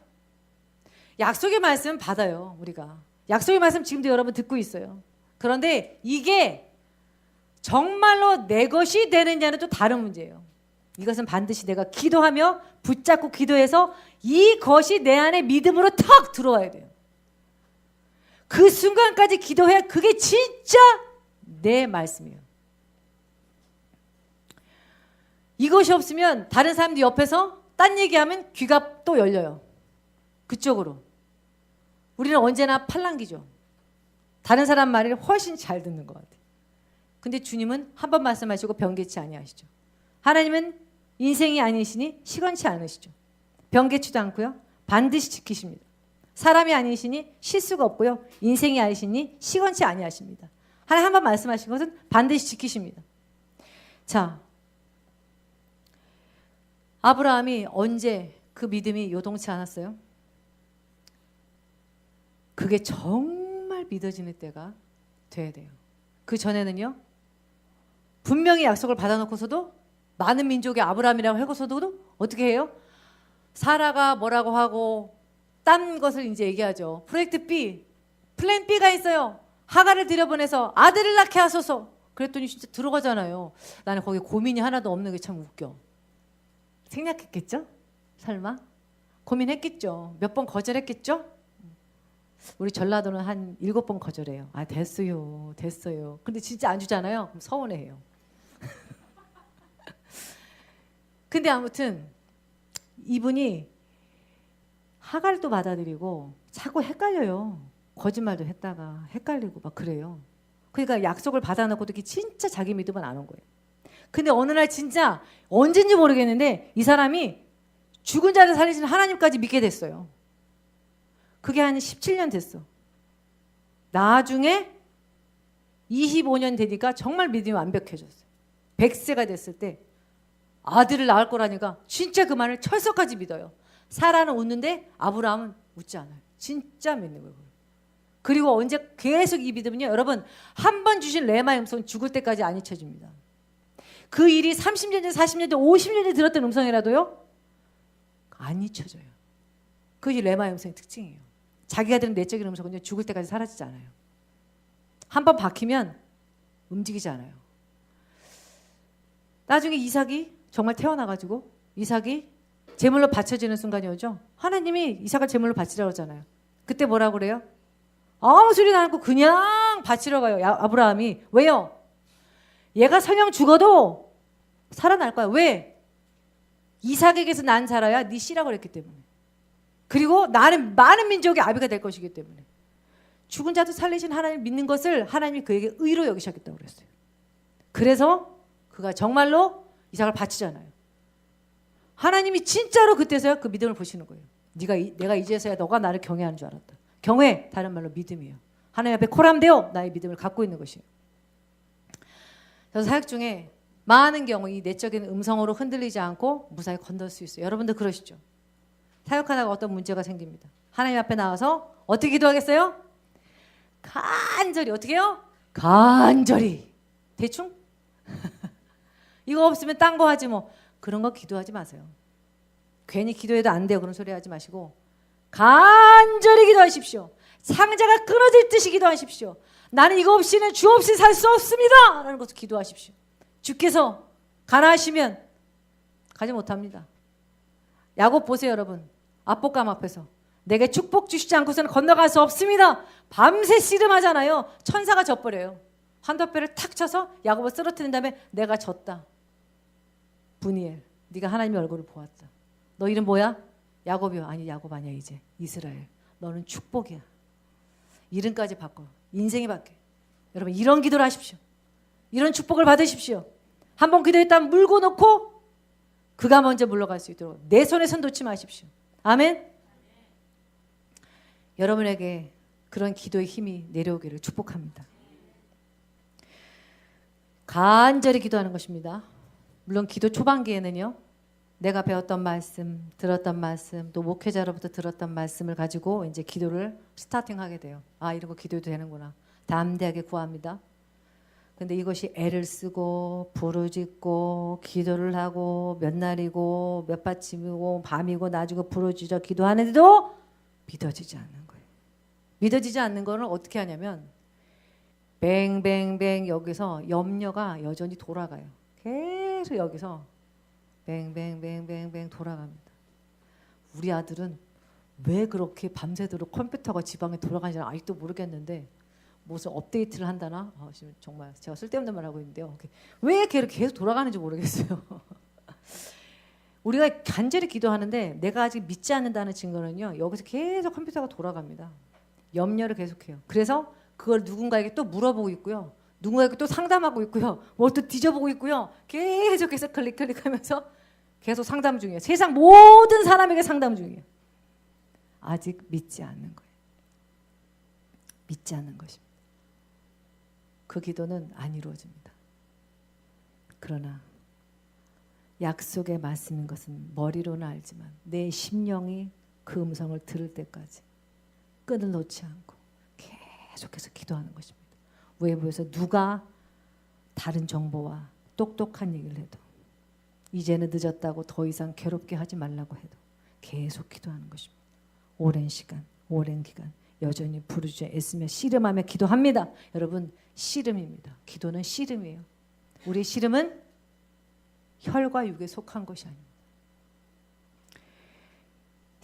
약속의 말씀 받아요. 우리가 약속의 말씀 지금도 여러분 듣고 있어요. 그런데 이게 정말로 내 것이 되느냐는 또 다른 문제예요. 이것은 반드시 내가 기도하며 붙잡고 기도해서 이것이 내 안에 믿음으로 탁 들어와야 돼요. 그 순간까지 기도해야 그게 진짜 내 말씀이에요. 이것이 없으면 다른 사람들 옆에서 딴 얘기하면 귀가 또 열려요. 그쪽으로. 우리는 언제나 팔랑귀죠. 다른 사람 말을 훨씬 잘 듣는 것 같아요. 근데 주님은 한 번 말씀하시고 변개치 아니하시죠. 하나님은 인생이 아니시니 시건치 않으시죠. 변개치도 않고요. 반드시 지키십니다. 사람이 아니시니 실수가 없고요. 인생이 아니시니 시건치 아니하십니다. 하나님 한 번 말씀하신 것은 반드시 지키십니다. 자, 아브라함이 언제 그 믿음이 요동치 않았어요? 그게 정말 믿어지는 때가 돼야 돼요. 그 전에는요, 분명히 약속을 받아놓고서도 많은 민족의 아브라함이라고 하고서도 어떻게 해요? 사라가 뭐라고 하고 딴 것을 이제 얘기하죠. 프로젝트 B, 플랜 B가 있어요. 하가를 들여보내서 아들을 낳게 하소서. 그랬더니 진짜 들어가잖아요. 나는 거기 고민이 하나도 없는 게 참 웃겨. 생략했겠죠? 설마? 고민했겠죠. 몇 번 거절했겠죠? 우리 전라도는 한 7번 거절해요. 아, 됐어요. 됐어요. 근데 진짜 안 주잖아요. 그럼 서운해해요. 근데 아무튼 이분이 하갈도 또 받아들이고 자꾸 헷갈려요. 거짓말도 했다가 헷갈리고 막 그래요. 그러니까 약속을 받아놓고도 이렇게 진짜 자기 믿음은 안 온 거예요. 근데 어느 날 진짜 언젠지 모르겠는데 이 사람이 죽은 자를 살리시는 하나님까지 믿게 됐어요. 그게 한 17년 됐어. 나중에 25년 되니까 정말 믿음이 완벽해졌어요. 100세가 됐을 때 아들을 낳을 거라니까 진짜 그 말을 철석까지 믿어요. 사라는 웃는데 아브라함은 웃지 않아요. 진짜 믿는 거예요. 그리고 언제 계속 이 믿음은요, 여러분, 한 번 주신 레마의 음성은 죽을 때까지 안 잊혀집니다. 그 일이 30년 전, 40년 전, 50년 전 들었던 음성이라도요, 안 잊혀져요. 그게 레마의 음성의 특징이에요. 자기가 들은 내적인 음성은요, 죽을 때까지 사라지지 않아요. 한 번 박히면 움직이지 않아요. 나중에 이삭이 정말 태어나가지고 이삭이 제물로 바쳐지는 순간이 오죠. 하나님이 이삭을 제물로 바치라고 하잖아요. 그때 뭐라고 그래요? 아무 소리도 안 하고 그냥 바치러 가요. 아브라함이. 왜요? 얘가 설령 죽어도 살아날 거야. 왜? 이삭에게서 난 자라야 네 씨라고 그랬기 때문에. 그리고 나는 많은 민족의 아비가 될 것이기 때문에 죽은 자도 살리신 하나님 믿는 것을 하나님이 그에게 의로 여기셨다고 그랬어요. 그래서 그가 정말로 이삭을 바치잖아요. 하나님이 진짜로 그때서야 그 믿음을 보시는 거예요. 내가 이제서야 너가 나를 경외하는 줄 알았다. 경외, 다른 말로 믿음이에요. 하나님 앞에 코람되어 나의 믿음을 갖고 있는 것이에요. 그래서 사역 중에 많은 경우 이 내적인 음성으로 흔들리지 않고 무사히 건널 수 있어요. 여러분들 그러시죠? 사역하다가 어떤 문제가 생깁니다. 하나님 앞에 나와서 어떻게 기도하겠어요? 간절히. 어떻게 해요? 간절히. 대충? 이거 없으면 딴 거 하지 뭐. 그런 거 기도하지 마세요. 괜히 기도해도 안 돼요. 그런 소리 하지 마시고 간절히 기도하십시오. 상자가 끊어질 듯이 기도하십시오. 나는 이거 없이는 주 없이 살 수 없습니다 라는 것을 기도하십시오. 주께서 가나하시면 가지 못합니다. 야곱 보세요 여러분. 압복감 앞에서 내게 축복 주시지 않고서는 건너갈 수 없습니다. 밤새 씨름하잖아요. 천사가 져버려요. 환도뼈를 탁 쳐서 야곱을 쓰러뜨린 다음에 내가 졌다. 분이엘, 네가 하나님의 얼굴을 보았다. 너 이름 뭐야? 야곱이요. 아니 야곱 아니야 이제 이스라엘. 너는 축복이야. 이름까지 바꿔. 인생이 바뀌어. 여러분 이런 기도를 하십시오. 이런 축복을 받으십시오. 한번 기도했다면 물고 놓고 그가 먼저 물러갈 수 있도록 내 손에 손 놓지 마십시오. 아멘. 여러분에게 그런 기도의 힘이 내려오기를 축복합니다. 간절히 기도하는 것입니다. 물론 기도 초반기에는요. 내가 배웠던 말씀, 들었던 말씀, 또 목회자로부터 들었던 말씀을 가지고 이제 기도를 스타팅하게 돼요. 아, 이런 거 기도해도 되는구나. 담대하게 구합니다. 근데 이것이 애를 쓰고 부르짖고 기도를 하고 몇 날이고 몇 받침이고 밤이고 낮이고 부르짖어 기도하는데도 믿어지지 않는 거예요. 믿어지지 않는 거는 어떻게 하냐면 뱅뱅뱅 여기서 염려가 여전히 돌아가요. 계속 여기서 뱅뱅뱅뱅뱅 돌아갑니다. 우리 아들은 왜 그렇게 밤새도록 컴퓨터가 지방에 돌아가는지 아직도 모르겠는데 무슨 업데이트를 한다나? 지금 정말 제가 쓸데없는 말 하고 있는데요. 왜 이렇게 계속 돌아가는지 모르겠어요. 우리가 간절히 기도하는데 내가 아직 믿지 않는다는 증거는요. 여기서 계속 컴퓨터가 돌아갑니다. 염려를 계속해요. 그래서 그걸 누군가에게 또 물어보고 있고요. 누군가에게 또 상담하고 있고요. 뭘 또 뒤져보고 있고요. 계속해서 클릭하면서 계속 상담 중이에요. 세상 모든 사람에게 상담 중이에요. 아직 믿지 않는 거예요. 믿지 않는 것입니다. 그 기도는 안 이루어집니다. 그러나 약속의 말씀인 것은 머리로는 알지만 내 심령이 그 음성을 들을 때까지 끈을 놓지 않고 계속해서 기도하는 것입니다. 외부에서 누가 다른 정보와 똑똑한 얘기를 해도 이제는 늦었다고 더 이상 괴롭게 하지 말라고 해도 계속 기도하는 것입니다. 오랜 시간, 오랜 기간 여전히 부르짖어 애쓰며 씨름하며 기도합니다. 여러분 씨름입니다. 기도는 씨름이에요. 우리의 씨름은 혈과 육에 속한 것이 아닙니다.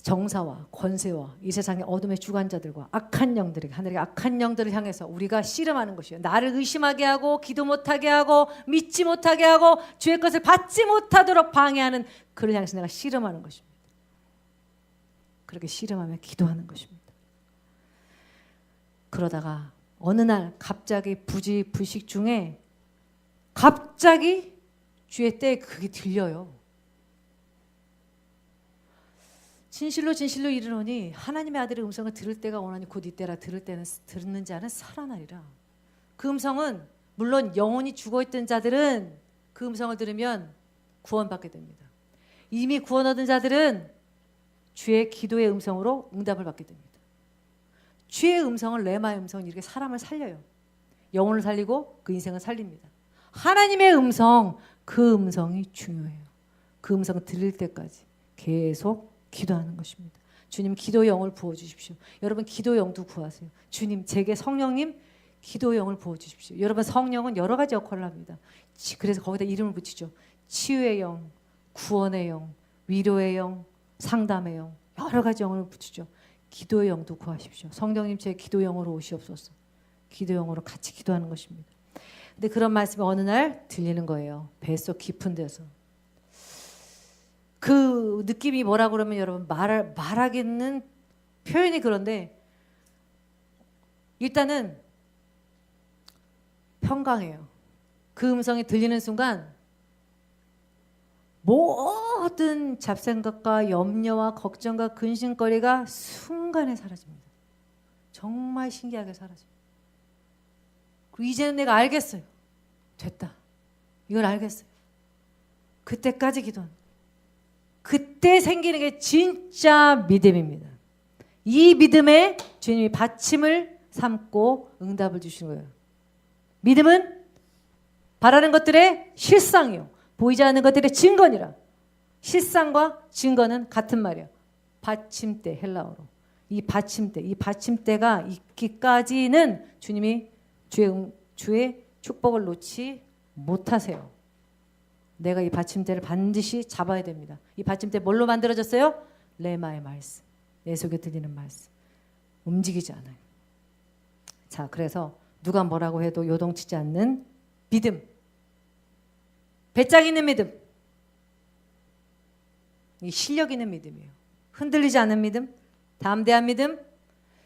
정사와 권세와 이 세상의 어둠의 주관자들과 악한 영들에게 하늘의 악한 영들을 향해서 우리가 씨름하는 것이에요. 나를 의심하게 하고 기도 못하게 하고 믿지 못하게 하고 주의 것을 받지 못하도록 방해하는 그를 향해서 내가 씨름하는 것입니다. 그렇게 씨름하며 기도하는 것입니다. 그러다가 어느 날 갑자기 부지불식 중에 갑자기 주의 때에 그게 들려요. 진실로 진실로 이르노니 하나님의 아들의 음성을 들을 때가 오나니 곧 이때라. 들을 때는 듣는 자는 살아나리라. 그 음성은 물론 영혼이 죽어있던 자들은 그 음성을 들으면 구원받게 됩니다. 이미 구원 얻은 자들은 주의 기도의 음성으로 응답을 받게 됩니다. 주의 음성은 레마의 음성은 이렇게 사람을 살려요. 영혼을 살리고 그 인생을 살립니다. 하나님의 음성, 그 음성이 중요해요. 그 음성을 들릴 때까지 계속 기도하는 것입니다. 주님 기도의 영을 부어주십시오. 여러분 기도의 영도 구하세요. 주님 제게 성령님 기도의 영을 부어주십시오. 여러분 성령은 여러 가지 역할을 합니다. 그래서 거기다 이름을 붙이죠. 치유의 영, 구원의 영, 위로의 영, 상담의 영, 여러 가지 영을 붙이죠. 기도의 영도 구하십시오. 성령님 제 기도의 영으로 오시옵소서. 기도의 영으로 같이 기도하는 것입니다. 근데 그런 말씀이 어느 날 들리는 거예요. 뱃속 깊은 데서. 그 느낌이 뭐라 그러면 여러분 말하기는 표현이 그런데 일단은 평강해요. 그 음성이 들리는 순간 모든 잡생각과 염려와 걱정과 근심거리가 순간에 사라집니다. 정말 신기하게 사라집니다. 그리고 이제는 내가 알겠어요. 됐다. 이걸 알겠어요. 그때까지 기도합니다. 그때 생기는 게 진짜 믿음입니다. 이 믿음에 주님이 받침을 삼고 응답을 주시는 거예요. 믿음은 바라는 것들의 실상이요, 보이지 않는 것들의 증거니라. 실상과 증거는 같은 말이에요. 받침대, 헬라어로. 이 받침대가 있기까지는 주님이 주의 축복을 놓지 못하세요. 내가 이 받침대를 반드시 잡아야 됩니다. 이 받침대 뭘로 만들어졌어요? 레마의 말씀. 내 속에 들리는 말씀. 움직이지 않아요. 자, 그래서 누가 뭐라고 해도 요동치지 않는 믿음. 배짱 있는 믿음. 이 실력 있는 믿음이에요. 흔들리지 않는 믿음, 담대한 믿음.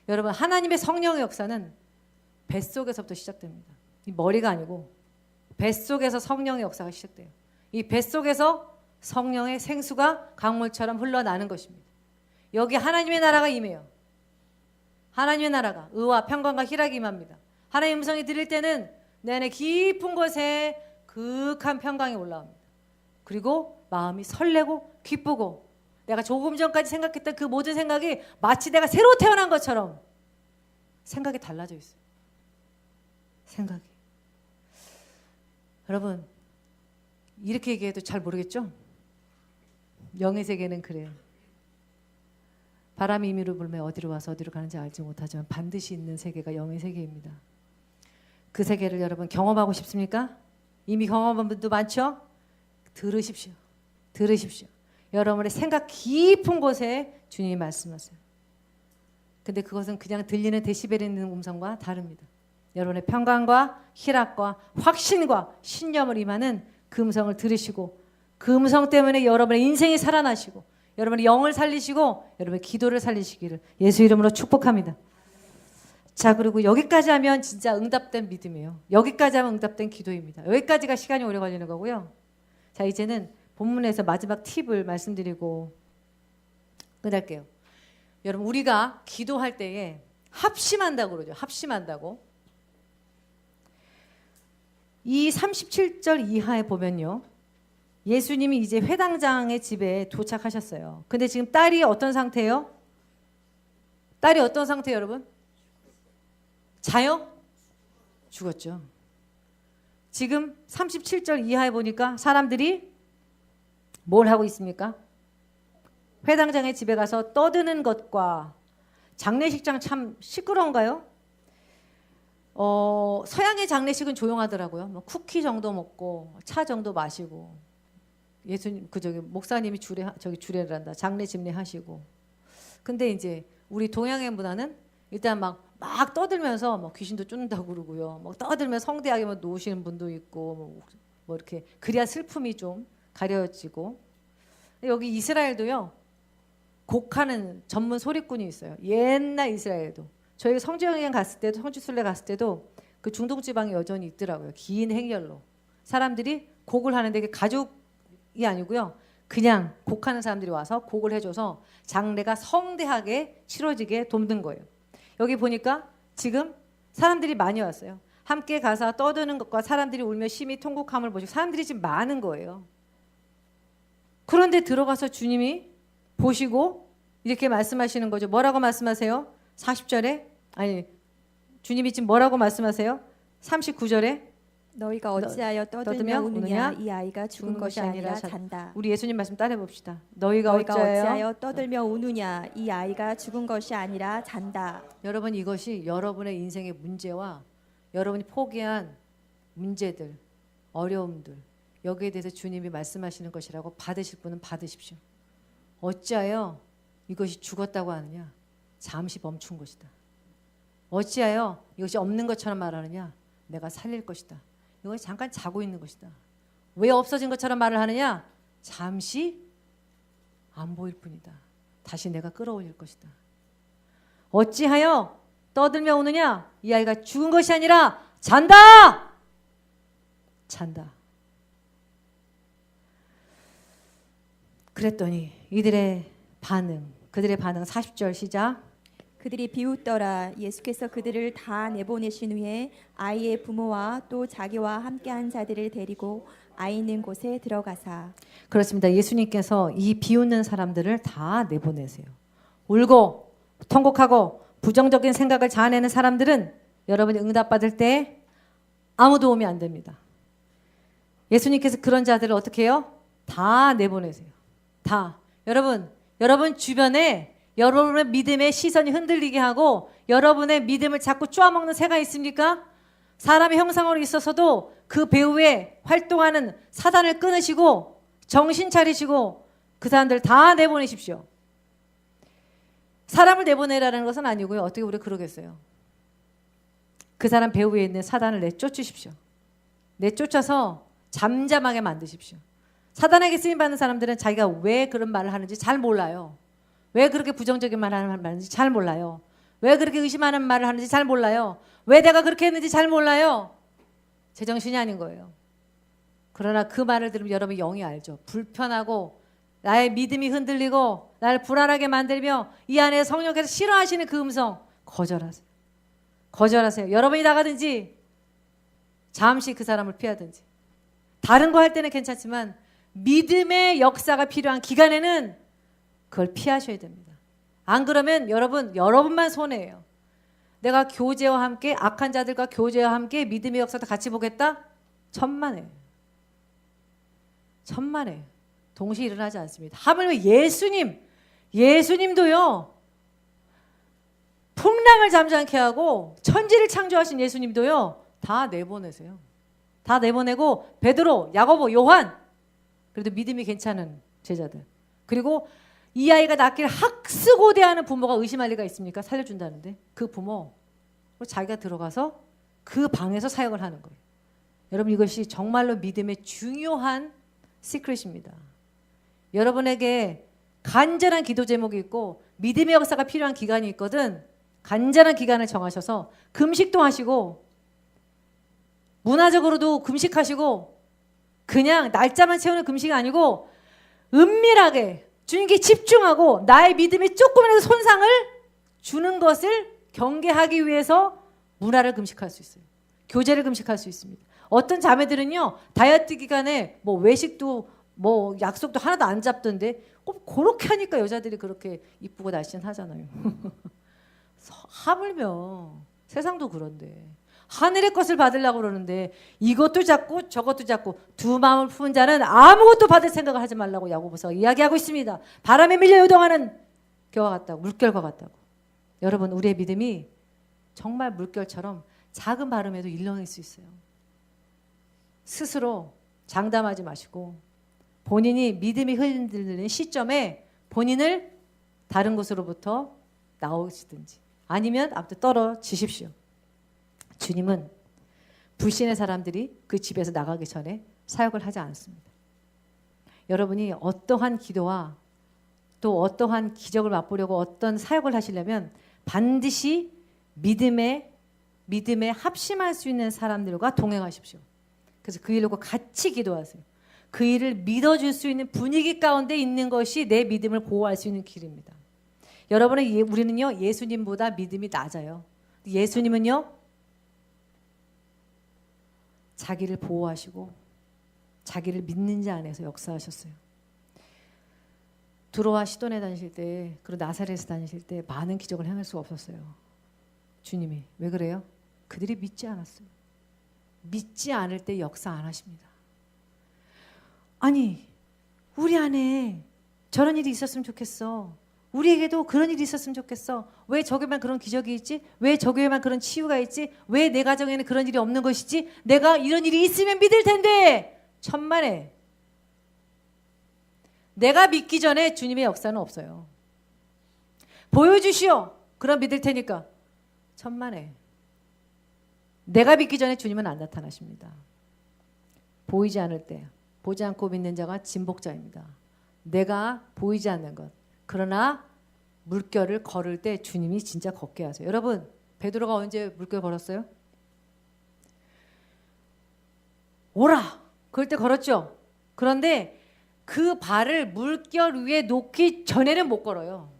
여러분, 하나님의 성령의 역사는 뱃속에서부터 시작됩니다. 이 머리가 아니고 뱃속에서 성령의 역사가 시작돼요. 이 뱃속에서 성령의 생수가 강물처럼 흘러나는 것입니다. 여기 하나님의 나라가 임해요. 하나님의 나라가 의와 평강과 희락이 임합니다. 하나님의 음성이 들릴 때는 내 안에 깊은 곳에 극한 평강이 올라옵니다. 그리고 마음이 설레고 기쁘고 내가 조금 전까지 생각했던 그 모든 생각이 마치 내가 새로 태어난 것처럼 생각이 달라져 있어요. 생각이. 여러분, 이렇게 얘기해도 잘 모르겠죠? 영의 세계는 그래요. 바람이 임의로 불며 어디로 와서 어디로 가는지 알지 못하지만 반드시 있는 세계가 영의 세계입니다. 그 세계를 여러분 경험하고 싶습니까? 이미 경험한 분도 많죠? 들으십시오. 들으십시오. 여러분의 생각 깊은 곳에 주님이 말씀하세요. 근데 그것은 그냥 들리는 데시벨이 있는 음성과 다릅니다. 여러분의 평강과 희락과 확신과 신념을 임하는 그 음성을 들으시고 그 음성 때문에 여러분의 인생이 살아나시고 여러분의 영을 살리시고 여러분의 기도를 살리시기를 예수 이름으로 축복합니다. 자, 그리고 여기까지 하면 진짜 응답된 믿음이에요. 여기까지 하면 응답된 기도입니다. 여기까지가 시간이 오래 걸리는 거고요. 자, 이제는 본문에서 마지막 팁을 말씀드리고 끝낼게요. 여러분, 우리가 기도할 때에 합심한다고 그러죠. 합심한다고. 이 37절 이하에 보면요, 예수님이 이제 회당장의 집에 도착하셨어요. 근데 지금 딸이 어떤 상태예요? 딸이 어떤 상태예요, 여러분? 자요? 죽었죠. 지금 37절 이하에 보니까 사람들이 뭘 하고 있습니까? 회당장의 집에 가서 떠드는 것과 장례식장 참 시끄러운가요? 서양의 장례식은 조용하더라고요. 뭐 쿠키 정도 먹고 차 정도 마시고 예수님 목사님이 주례를 장례 집례하시고. 근데 이제 우리 동양의 문화는 일단 막 떠들면서 뭐 귀신도 쫓는다고 그러고요. 막 떠들면서 성대하게 막 놓으시는 분도 있고 뭐 이렇게 그래야 슬픔이 좀 가려지고. 여기 이스라엘도요, 곡하는 전문 소리꾼이 있어요. 옛날 이스라엘도. 저희 성주여행 갔을 때도, 성주순례 갔을 때도 그 중동 지방에 여전히 있더라고요. 긴 행렬로 사람들이 곡을 하는데 이게 가족이 아니고요, 그냥 곡하는 사람들이 와서 곡을 해줘서 장례가 성대하게 치러지게 돕는 거예요. 여기 보니까 지금 사람들이 많이 왔어요. 함께 가서 떠드는 것과 사람들이 울며 심히 통곡함을 보시고 사람들이 지금 많은 거예요. 그런데 들어가서 주님이 보시고 이렇게 말씀하시는 거죠. 뭐라고 말씀하세요? 40절에 아니, 주님이 지금 뭐라고 말씀하세요? 39절에 너희가 어찌하여 떠들며 우느냐? 이 아이가 죽은 것이 아니라 잔다. 우리 예수님 말씀 따라해 봅시다. 너희가 어찌하여 떠들며 우느냐? 이 아이가 죽은 것이 아니라 잔다. 여러분, 이것이 여러분의 인생의 문제와 여러분이 포기한 문제들, 어려움들, 여기에 대해서 주님이 말씀하시는 것이라고 받으실 분은 받으십시오. 어찌하여 이것이 죽었다고 하느냐? 잠시 멈춘 것이다. 어찌하여 이것이 없는 것처럼 말하느냐? 내가 살릴 것이다. 이것이 잠깐 자고 있는 것이다. 왜 없어진 것처럼 말을 하느냐? 잠시 안 보일 뿐이다. 다시 내가 끌어올릴 것이다. 어찌하여 떠들며 오느냐? 이 아이가 죽은 것이 아니라 잔다. 잔다. 그랬더니 그들의 반응 40절 시작. 그들이 비웃더라. 예수께서 그들을 다 내보내신 후에 아이의 부모와 또 자기와 함께한 자들을 데리고 아이 있는 곳에 들어가사. 그렇습니다. 예수님께서 이 비웃는 사람들을 다 내보내세요. 울고 통곡하고 부정적인 생각을 자아내는 사람들은 여러분이 응답받을 때 아무 도움이 안 됩니다. 예수님께서 그런 자들을 어떻게 해요? 다 내보내세요. 다. 여러분 주변에 여러분의 믿음의 시선이 흔들리게 하고 여러분의 믿음을 자꾸 쪼아먹는 새가 있습니까? 사람의 형상으로 있어서도 그 배후에 활동하는 사단을 끊으시고 정신 차리시고 그 사람들 다 내보내십시오. 사람을 내보내라는 것은 아니고요. 어떻게 우리가 그러겠어요? 그 사람 배후에 있는 사단을 내쫓으십시오. 내쫓아서 잠잠하게 만드십시오. 사단에게 쓰임받는 사람들은 자기가 왜 그런 말을 하는지 잘 몰라요. 왜 그렇게 부정적인 말을 하는지 잘 몰라요. 왜 그렇게 의심하는 말을 하는지 잘 몰라요. 왜 내가 그렇게 했는지 잘 몰라요. 제정신이 아닌 거예요. 그러나 그 말을 들으면 여러분 영이 알죠. 불편하고 나의 믿음이 흔들리고 나를 불안하게 만들며 이 안에 성령께서 싫어하시는 그 음성 거절하세요. 거절하세요. 여러분이 나가든지 잠시 그 사람을 피하든지 다른 거 할 때는 괜찮지만 믿음의 역사가 필요한 기간에는 그걸 피하셔야 됩니다. 안 그러면 여러분만 손해예요. 내가 교제와 함께 악한 자들과 교제와 함께 믿음의 역사도 같이 보겠다? 천만에. 동시에 일어나지 않습니다. 하물며 예수님도요. 풍랑을 잠잠케 하고 천지를 창조하신 예수님도요. 다 내보내세요. 다 내보내고 베드로, 야고보, 요한 그래도 믿음이 괜찮은 제자들 그리고 이 아이가 낳기를 학수고대하는 부모가 의심할 리가 있습니까? 살려준다는데 그 부모 자기가 들어가서 그 방에서 사역을 하는 거예요. 여러분 이것이 정말로 믿음의 중요한 시크릿입니다. 여러분에게 간절한 기도 제목이 있고 믿음의 역사가 필요한 기간이 있거든. 간절한 기간을 정하셔서 금식도 하시고 문화적으로도 금식하시고 그냥 날짜만 채우는 금식이 아니고 은밀하게 주님께 집중하고 나의 믿음이 조금이라도 손상을 주는 것을 경계하기 위해서 문화를 금식할 수 있어요. 교제를 금식할 수 있습니다. 어떤 자매들은요 다이어트 기간에 뭐 외식도 뭐 약속도 하나도 안 잡던데 꼭 그렇게 하니까 여자들이 그렇게 이쁘고 날씬하잖아요. 하물며 세상도 그런데 하늘의 것을 받으려고 그러는데 이것도 잡고 저것도 잡고 두 마음을 품은 자는 아무것도 받을 생각을 하지 말라고 야고보서가 이야기하고 있습니다. 바람에 밀려 요동하는 겨와 같다고 물결과 같다고. 여러분 우리의 믿음이 정말 물결처럼 작은 발음에도 일렁일 수 있어요. 스스로 장담하지 마시고 본인이 믿음이 흔들리는 시점에 본인을 다른 곳으로부터 나오시든지 아니면 앞으로 떨어지십시오. 주님은 불신의 사람들이 그 집에서 나가기 전에 사역을 하지 않습니다. 여러분이 어떠한 기도와 또 어떠한 기적을 맛보려고 어떤 사역을 하시려면 반드시 믿음에 합심할 수 있는 사람들과 동행하십시오. 그래서 그 일로 같이 기도하세요. 그 일을 믿어줄 수 있는 분위기 가운데 있는 것이 내 믿음을 보호할 수 있는 길입니다. 우리는요 예수님보다 믿음이 낮아요. 예수님은요 자기를 보호하시고 자기를 믿는 자 안에서 역사하셨어요. 두로와 시돈에 다니실 때 그리고 나사렛에 다니실 때 많은 기적을 행할 수가 없었어요. 주님이 왜 그래요? 그들이 믿지 않았어요. 믿지 않을 때 역사 안 하십니다. 아니 우리 안에 저런 일이 있었으면 좋겠어. 우리에게도 그런 일이 있었으면 좋겠어. 왜 저 교회만 그런 기적이 있지? 왜 저 교회만 그런 치유가 있지? 왜 내 가정에는 그런 일이 없는 것이지? 내가 이런 일이 있으면 믿을 텐데. 천만에. 내가 믿기 전에 주님의 역사는 없어요. 보여주시오. 그럼 믿을 테니까. 천만에. 내가 믿기 전에 주님은 안 나타나십니다. 보이지 않을 때 보지 않고 믿는 자가 진복자입니다. 내가 보이지 않는 것. 그러나 물결을 걸을 때 주님이 진짜 걷게 하세요. 여러분, 베드로가 언제 물결 걸었어요? 오라! 그럴 때 걸었죠. 그런데 그 발을 물결 위에 놓기 전에는 못 걸어요.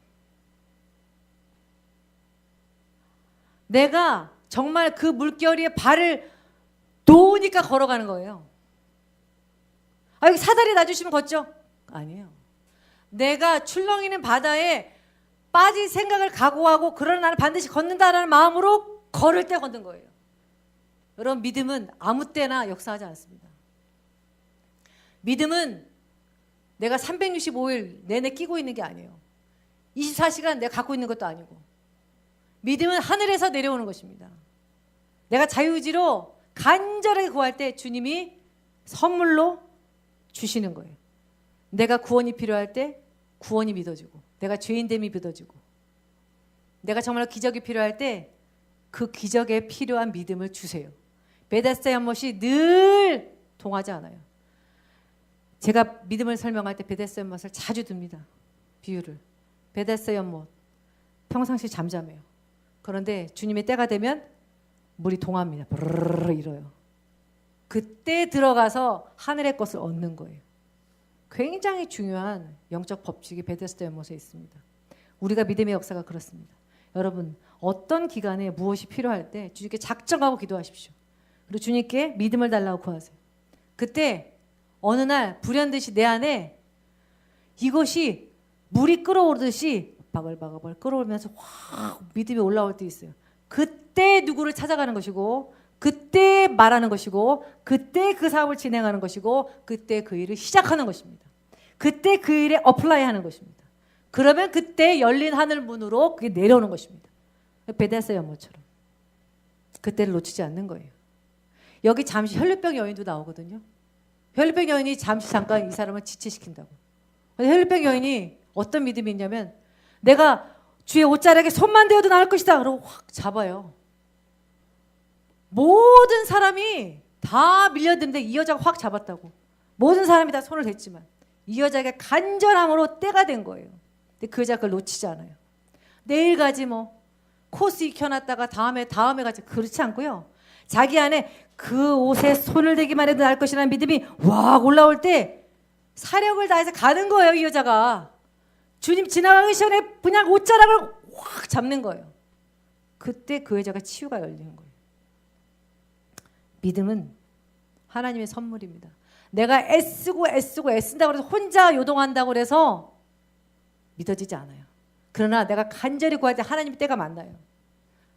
내가 정말 그 물결 위에 발을 놓으니까 걸어가는 거예요. 아, 여기 사다리 놔주시면 걷죠? 아니에요. 내가 출렁이는 바다에 빠질 생각을 각오하고 그러나 나는 반드시 걷는다라는 마음으로 걸을 때 걷는 거예요. 여러분, 믿음은 아무 때나 역사하지 않습니다. 믿음은 내가 365일 내내 끼고 있는 게 아니에요. 24시간 내가 갖고 있는 것도 아니고. 믿음은 하늘에서 내려오는 것입니다. 내가 자유의지로 간절하게 구할 때 주님이 선물로 주시는 거예요. 내가 구원이 필요할 때 구원이 믿어지고, 내가 죄인됨이 믿어지고, 내가 정말 기적이 필요할 때 그 기적에 필요한 믿음을 주세요. 베데스다 연못이 늘 동하지 않아요. 제가 믿음을 설명할 때 베데스다 연못을 자주 듭니다. 비유를. 베데스다 연못 평상시 잠잠해요. 그런데 주님의 때가 되면 물이 동합니다. 브르르르 일어요. 그때 들어가서 하늘의 것을 얻는 거예요. 굉장히 중요한 영적 법칙이 베데스다 연못에 있습니다. 우리가 믿음의 역사가 그렇습니다. 여러분, 어떤 기간에 무엇이 필요할 때 주님께 작정하고 기도하십시오. 그리고 주님께 믿음을 달라고 구하세요. 그때 어느 날 불현듯이 내 안에 이것이 물이 끓어오르듯이 바글바글 끓어오르면서 확 믿음이 올라올 때 있어요. 그때 누구를 찾아가는 것이고, 그때 말하는 것이고, 그때 그 사업을 진행하는 것이고, 그때 그 일을 시작하는 것입니다. 그때 그 일에 어플라이 하는 것입니다. 그러면 그때 열린 하늘 문으로 그게 내려오는 것입니다. 베데스다 연못처럼. 그때를 놓치지 않는 거예요. 여기 잠시 혈류병 여인도 나오거든요. 혈류병 여인이 잠깐 이 사람을 지체시킨다고. 혈류병 여인이 어떤 믿음이 있냐면, 내가 주의 옷자락에 손만 대어도 나을 것이다. 그러고 확 잡아요. 모든 사람이 다 밀려드는데 이 여자가 확 잡았다고. 모든 사람이 다 손을 댔지만 이 여자에게 간절함으로 때가 된 거예요. 근데 그 여자가 그걸 놓치지 않아요. 내일 가지 뭐, 코스 익혀놨다가 다음에 가지. 그렇지 않고요. 자기 안에 그 옷에 손을 대기만 해도 나을 것이라는 믿음이 확 올라올 때 사력을 다해서 가는 거예요. 이 여자가 주님 지나가기 전에 그냥 옷자락을 확 잡는 거예요. 그때 그 여자가 치유가 열리는 거예요. 믿음은 하나님의 선물입니다. 내가 애쓴다고 해서 혼자 요동한다고 해서 믿어지지 않아요. 그러나 내가 간절히 구할 때 하나님의 때가 만나요.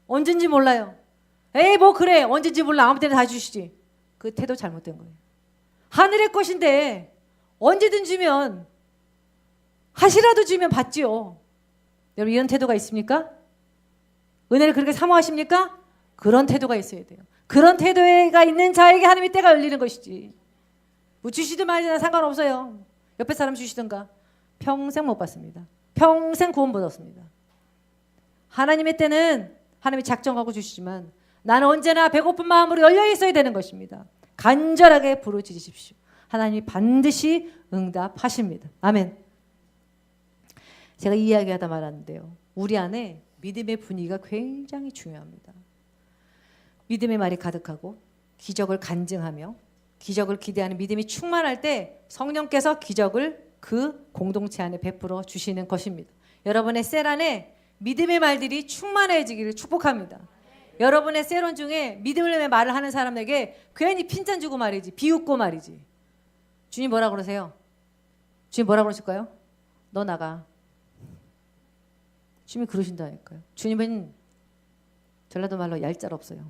언젠지 몰라요. 에이 뭐 그래, 언젠지 몰라, 아무 때나 다 주시지. 그 태도 잘못된 거예요. 하늘의 것인데 언제든 주면, 하시라도 주면 받지요. 여러분, 이런 태도가 있습니까? 은혜를 그렇게 사모하십니까? 그런 태도가 있어야 돼요. 그런 태도가 있는 자에게 하나님의 때가 열리는 것이지. 뭐 주시든 말이든 상관없어요. 옆에 사람 주시든가. 평생 못 받습니다. 평생 구원 못 얻습니다. 하나님의 때는 하나님이 작정하고 주시지만 나는 언제나 배고픈 마음으로 열려 있어야 되는 것입니다. 간절하게 부르짖으십시오. 하나님이 반드시 응답하십니다. 아멘. 제가 이 이야기하다 말았는데요. 우리 안에 믿음의 분위기가 굉장히 중요합니다. 믿음의 말이 가득하고 기적을 간증하며 기적을 기대하는 믿음이 충만할 때 성령께서 기적을 그 공동체 안에 베풀어 주시는 것입니다. 여러분의 셀 안에 믿음의 말들이 충만해지기를 축복합니다. 여러분의 셀원 중에 믿음의 말을 하는 사람에게 괜히 핀잔 주고 말이지, 비웃고 말이지. 주님 뭐라 그러세요? 주님 뭐라 그러실까요? 너 나가. 주님이 그러신다니까요. 주님은 전라도 말로 얄짤 없어요.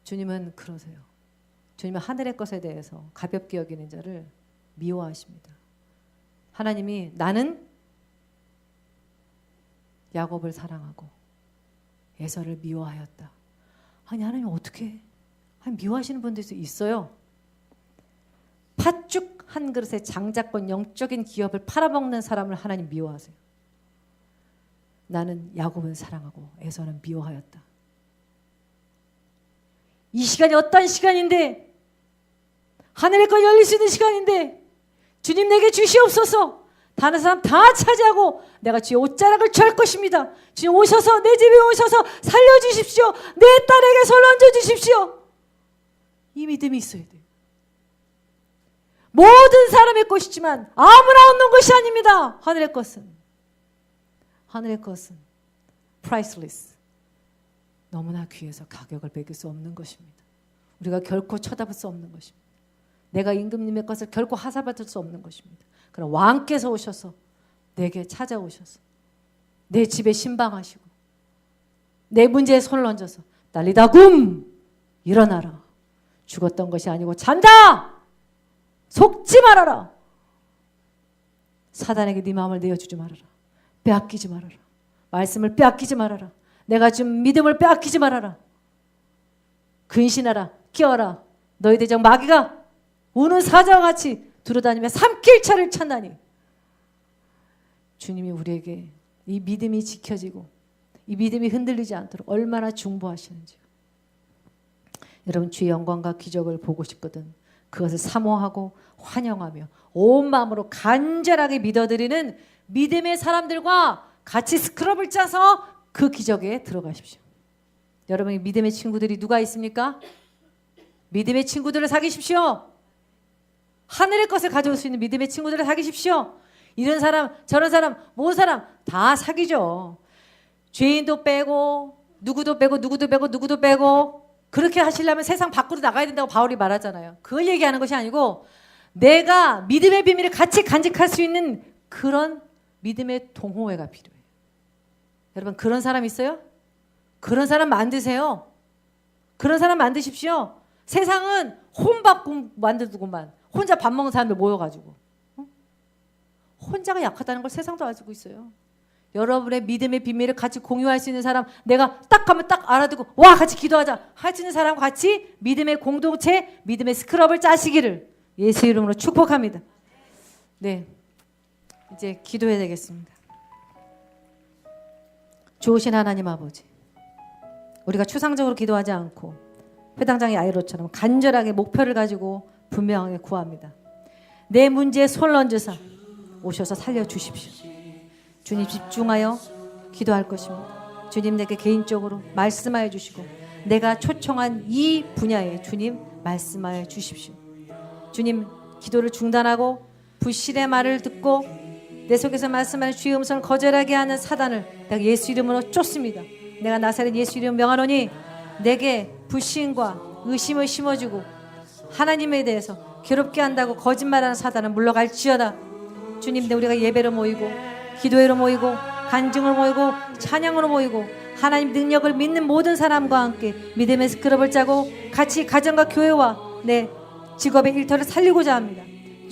주님은 그러세요. 주님은 하늘의 것에 대해서 가볍게 여기는 자를 미워하십니다. 하나님이 나는 야곱을 사랑하고 에서를 미워하였다. 아니 하나님 어떻게? 아니, 미워하시는 분들도 있어요. 팥죽 한 그릇에 장자권 영적인 기업을 팔아먹는 사람을 하나님 미워하세요. 나는 야곱을 사랑하고 에서는 미워하였다. 이 시간이 어떤 시간인데, 하늘의 것 열릴 수 있는 시간인데 주님 내게 주시옵소서. 다른 사람 다 차지하고 내가 주의 옷자락을 취할 것입니다. 주님 오셔서 내 집에 오셔서 살려주십시오. 내 딸에게 손 얹어주십시오. 이 믿음이 있어야 돼요. 모든 사람의 것이지만 아무나 얻는 것이 아닙니다. 하늘의 것은 priceless, 너무나 귀해서 가격을 매길 수 없는 것입니다. 우리가 결코 쳐다볼 수 없는 것입니다. 내가 임금님의 것을 결코 하사받을 수 없는 것입니다. 그럼 왕께서 오셔서 내게 찾아오셔서 내 집에 신방하시고 내 문제에 손을 얹어서 딸리다굼 일어나라. 죽었던 것이 아니고 잔다. 속지 말아라. 사단에게 네 마음을 내어주지 말아라. 빼앗기지 말아라. 말씀을 빼앗기지 말아라. 내가 준 믿음을 빼앗기지 말아라. 근신하라. 끼어라. 너희 대적 마귀가 우는 사자와 같이 두루다니며 삼킬 차를 찾나니. 주님이 우리에게 이 믿음이 지켜지고 이 믿음이 흔들리지 않도록 얼마나 중보하시는지요. 여러분 주의 영광과 기적을 보고 싶거든 그것을 사모하고 환영하며 온 마음으로 간절하게 믿어드리는 믿음의 사람들과 같이 스크럽을 짜서 그 기적에 들어가십시오. 여러분의 믿음의 친구들이 누가 있습니까? 믿음의 친구들을 사귀십시오. 하늘의 것을 가져올 수 있는 믿음의 친구들을 사귀십시오. 이런 사람 저런 사람 모든 사람 다 사귀죠. 죄인도 빼고 누구도 빼고 누구도 빼고 누구도 빼고 그렇게 하시려면 세상 밖으로 나가야 된다고 바울이 말하잖아요. 그걸 얘기하는 것이 아니고 내가 믿음의 비밀을 같이 간직할 수 있는 그런 믿음의 동호회가 필요해요. 여러분 그런 사람 있어요? 그런 사람 만드세요. 그런 사람 만드십시오. 세상은 혼밥 만들고만 혼자 밥 먹는 사람들 모여가지고 혼자가 약하다는 걸 세상도 알고 있어요. 여러분의 믿음의 비밀을 같이 공유할 수 있는 사람, 내가 딱 하면 딱 알아듣고 와 같이 기도하자 할 수 있는 사람과 같이 믿음의 공동체, 믿음의 스크럽을 짜시기를 예수 이름으로 축복합니다. 네, 이제 기도해야 되겠습니다. 좋으신 하나님 아버지, 우리가 추상적으로 기도하지 않고 회당장의 야이로처럼 간절하게 목표를 가지고 분명하게 구합니다. 내 문제에 손을 얹으사 오셔서 살려주십시오. 주님 집중하여 기도할 것입니다. 주님 내게 개인적으로 말씀하여 주시고 내가 초청한 이 분야에 주님 말씀하여 주십시오. 주님 기도를 중단하고 불신의 말을 듣고 내 속에서 말씀하는 주의 음성을 거절하게 하는 사단을 내가 예수 이름으로 쫓습니다. 내가 나사렛 예수 이름 명하노니 내게 불신과 의심을 심어주고 하나님에 대해서 괴롭게 한다고 거짓말하는 사단은 물러갈지어다. 주님 우리가 예배로 모이고 기도회로 모이고 간증으로 모이고 찬양으로 모이고 하나님 능력을 믿는 모든 사람과 함께 믿음의 스크럽을 짜고 같이 가정과 교회와 내 직업의 일터를 살리고자 합니다.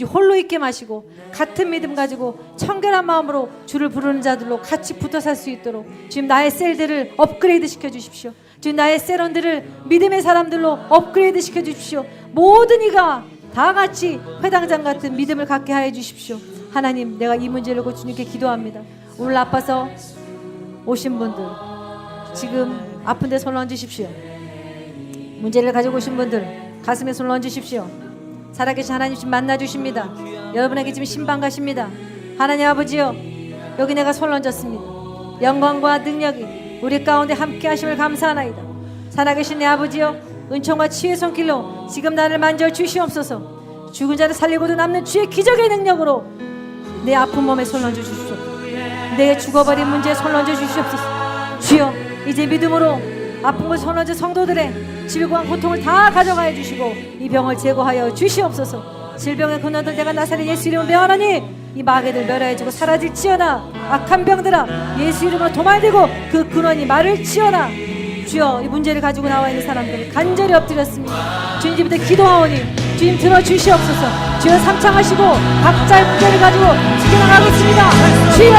홀로 있게 마시고 같은 믿음 가지고 청결한 마음으로 주를 부르는 자들로 같이 붙어 살 수 있도록 주님 나의 셀들을 업그레이드 시켜주십시오. 주님 나의 셀원들을 믿음의 사람들로 업그레이드 시켜주십시오. 모든 이가 다 같이 회당장 같은 믿음을 갖게 하여 주십시오. 하나님 내가 이 문제를 고 주님께 기도합니다. 오늘 아파서 오신 분들 지금 아픈데 손을 얹으십시오. 문제를 가지고 오신 분들 가슴에 손을 얹으십시오. 살아계신 하나님 지금 만나주십니다. 여러분에게 지금 신방 가십니다. 하나님 아버지여 여기 내가 손을 얹었습니다. 영광과 능력이 우리 가운데 함께 하심을 감사하나이다. 살아계신 내 아버지여 은총과 치유의 손길로 지금 나를 만져 주시옵소서. 죽은 자를 살리고도 남는 주의 기적의 능력으로 내 아픈 몸에 손을 얹어 주십시오. 내 죽어버린 문제에 손을 얹어 주시옵소서. 주여 이제 믿음으로 아픈 곳에 손을 얹은 성도들의 질고한 고통을 다 가져가해 주시고 이 병을 제거하여 주시옵소서. 질병의 근원들 내가 나사렛 예수 이름으로 명하노니 이 마귀들 멸하여지고 사라질지어다. 악한 병들아 예수 이름으로 도말되고 그 근원이 마를지어다. 주여 이 문제를 가지고 나와 있는 사람들을 간절히 엎드렸습니다. 주님부터 기도하오니 주님 들어주시옵소서. 주여 삼창하시고 각자의 문제를 가지고 지켜나가겠습니다. 주여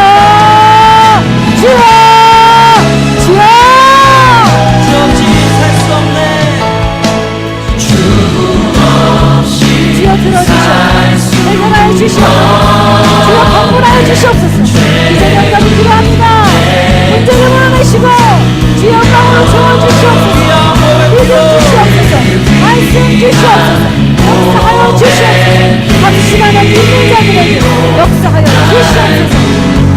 주여 주여 주여 들어주시옵소서. 해결하여 주시옵소서. 주여 방문하여 주시옵소서. 이제 여기까지 기도합니다. 문제를 몰아내시고 주여 영광으로 채워주시옵소서. 믿음 주시옵소서. 말씀 주시옵소서. 역사하여 주시옵소서. 한 시간을 있는 자들에게 역사하여 주시옵소서.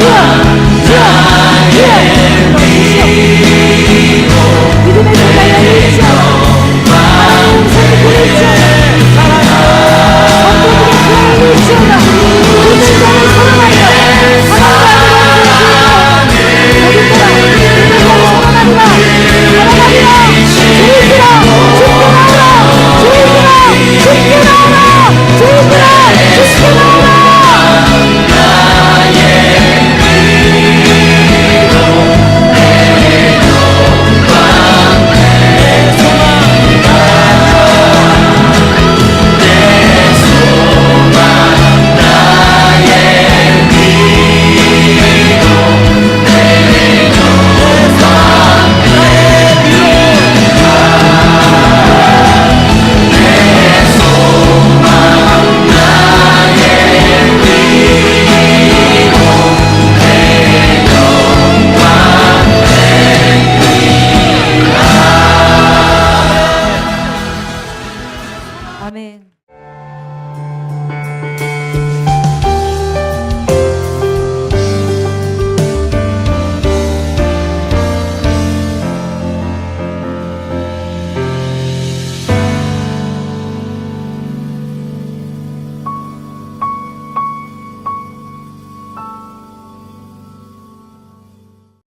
주여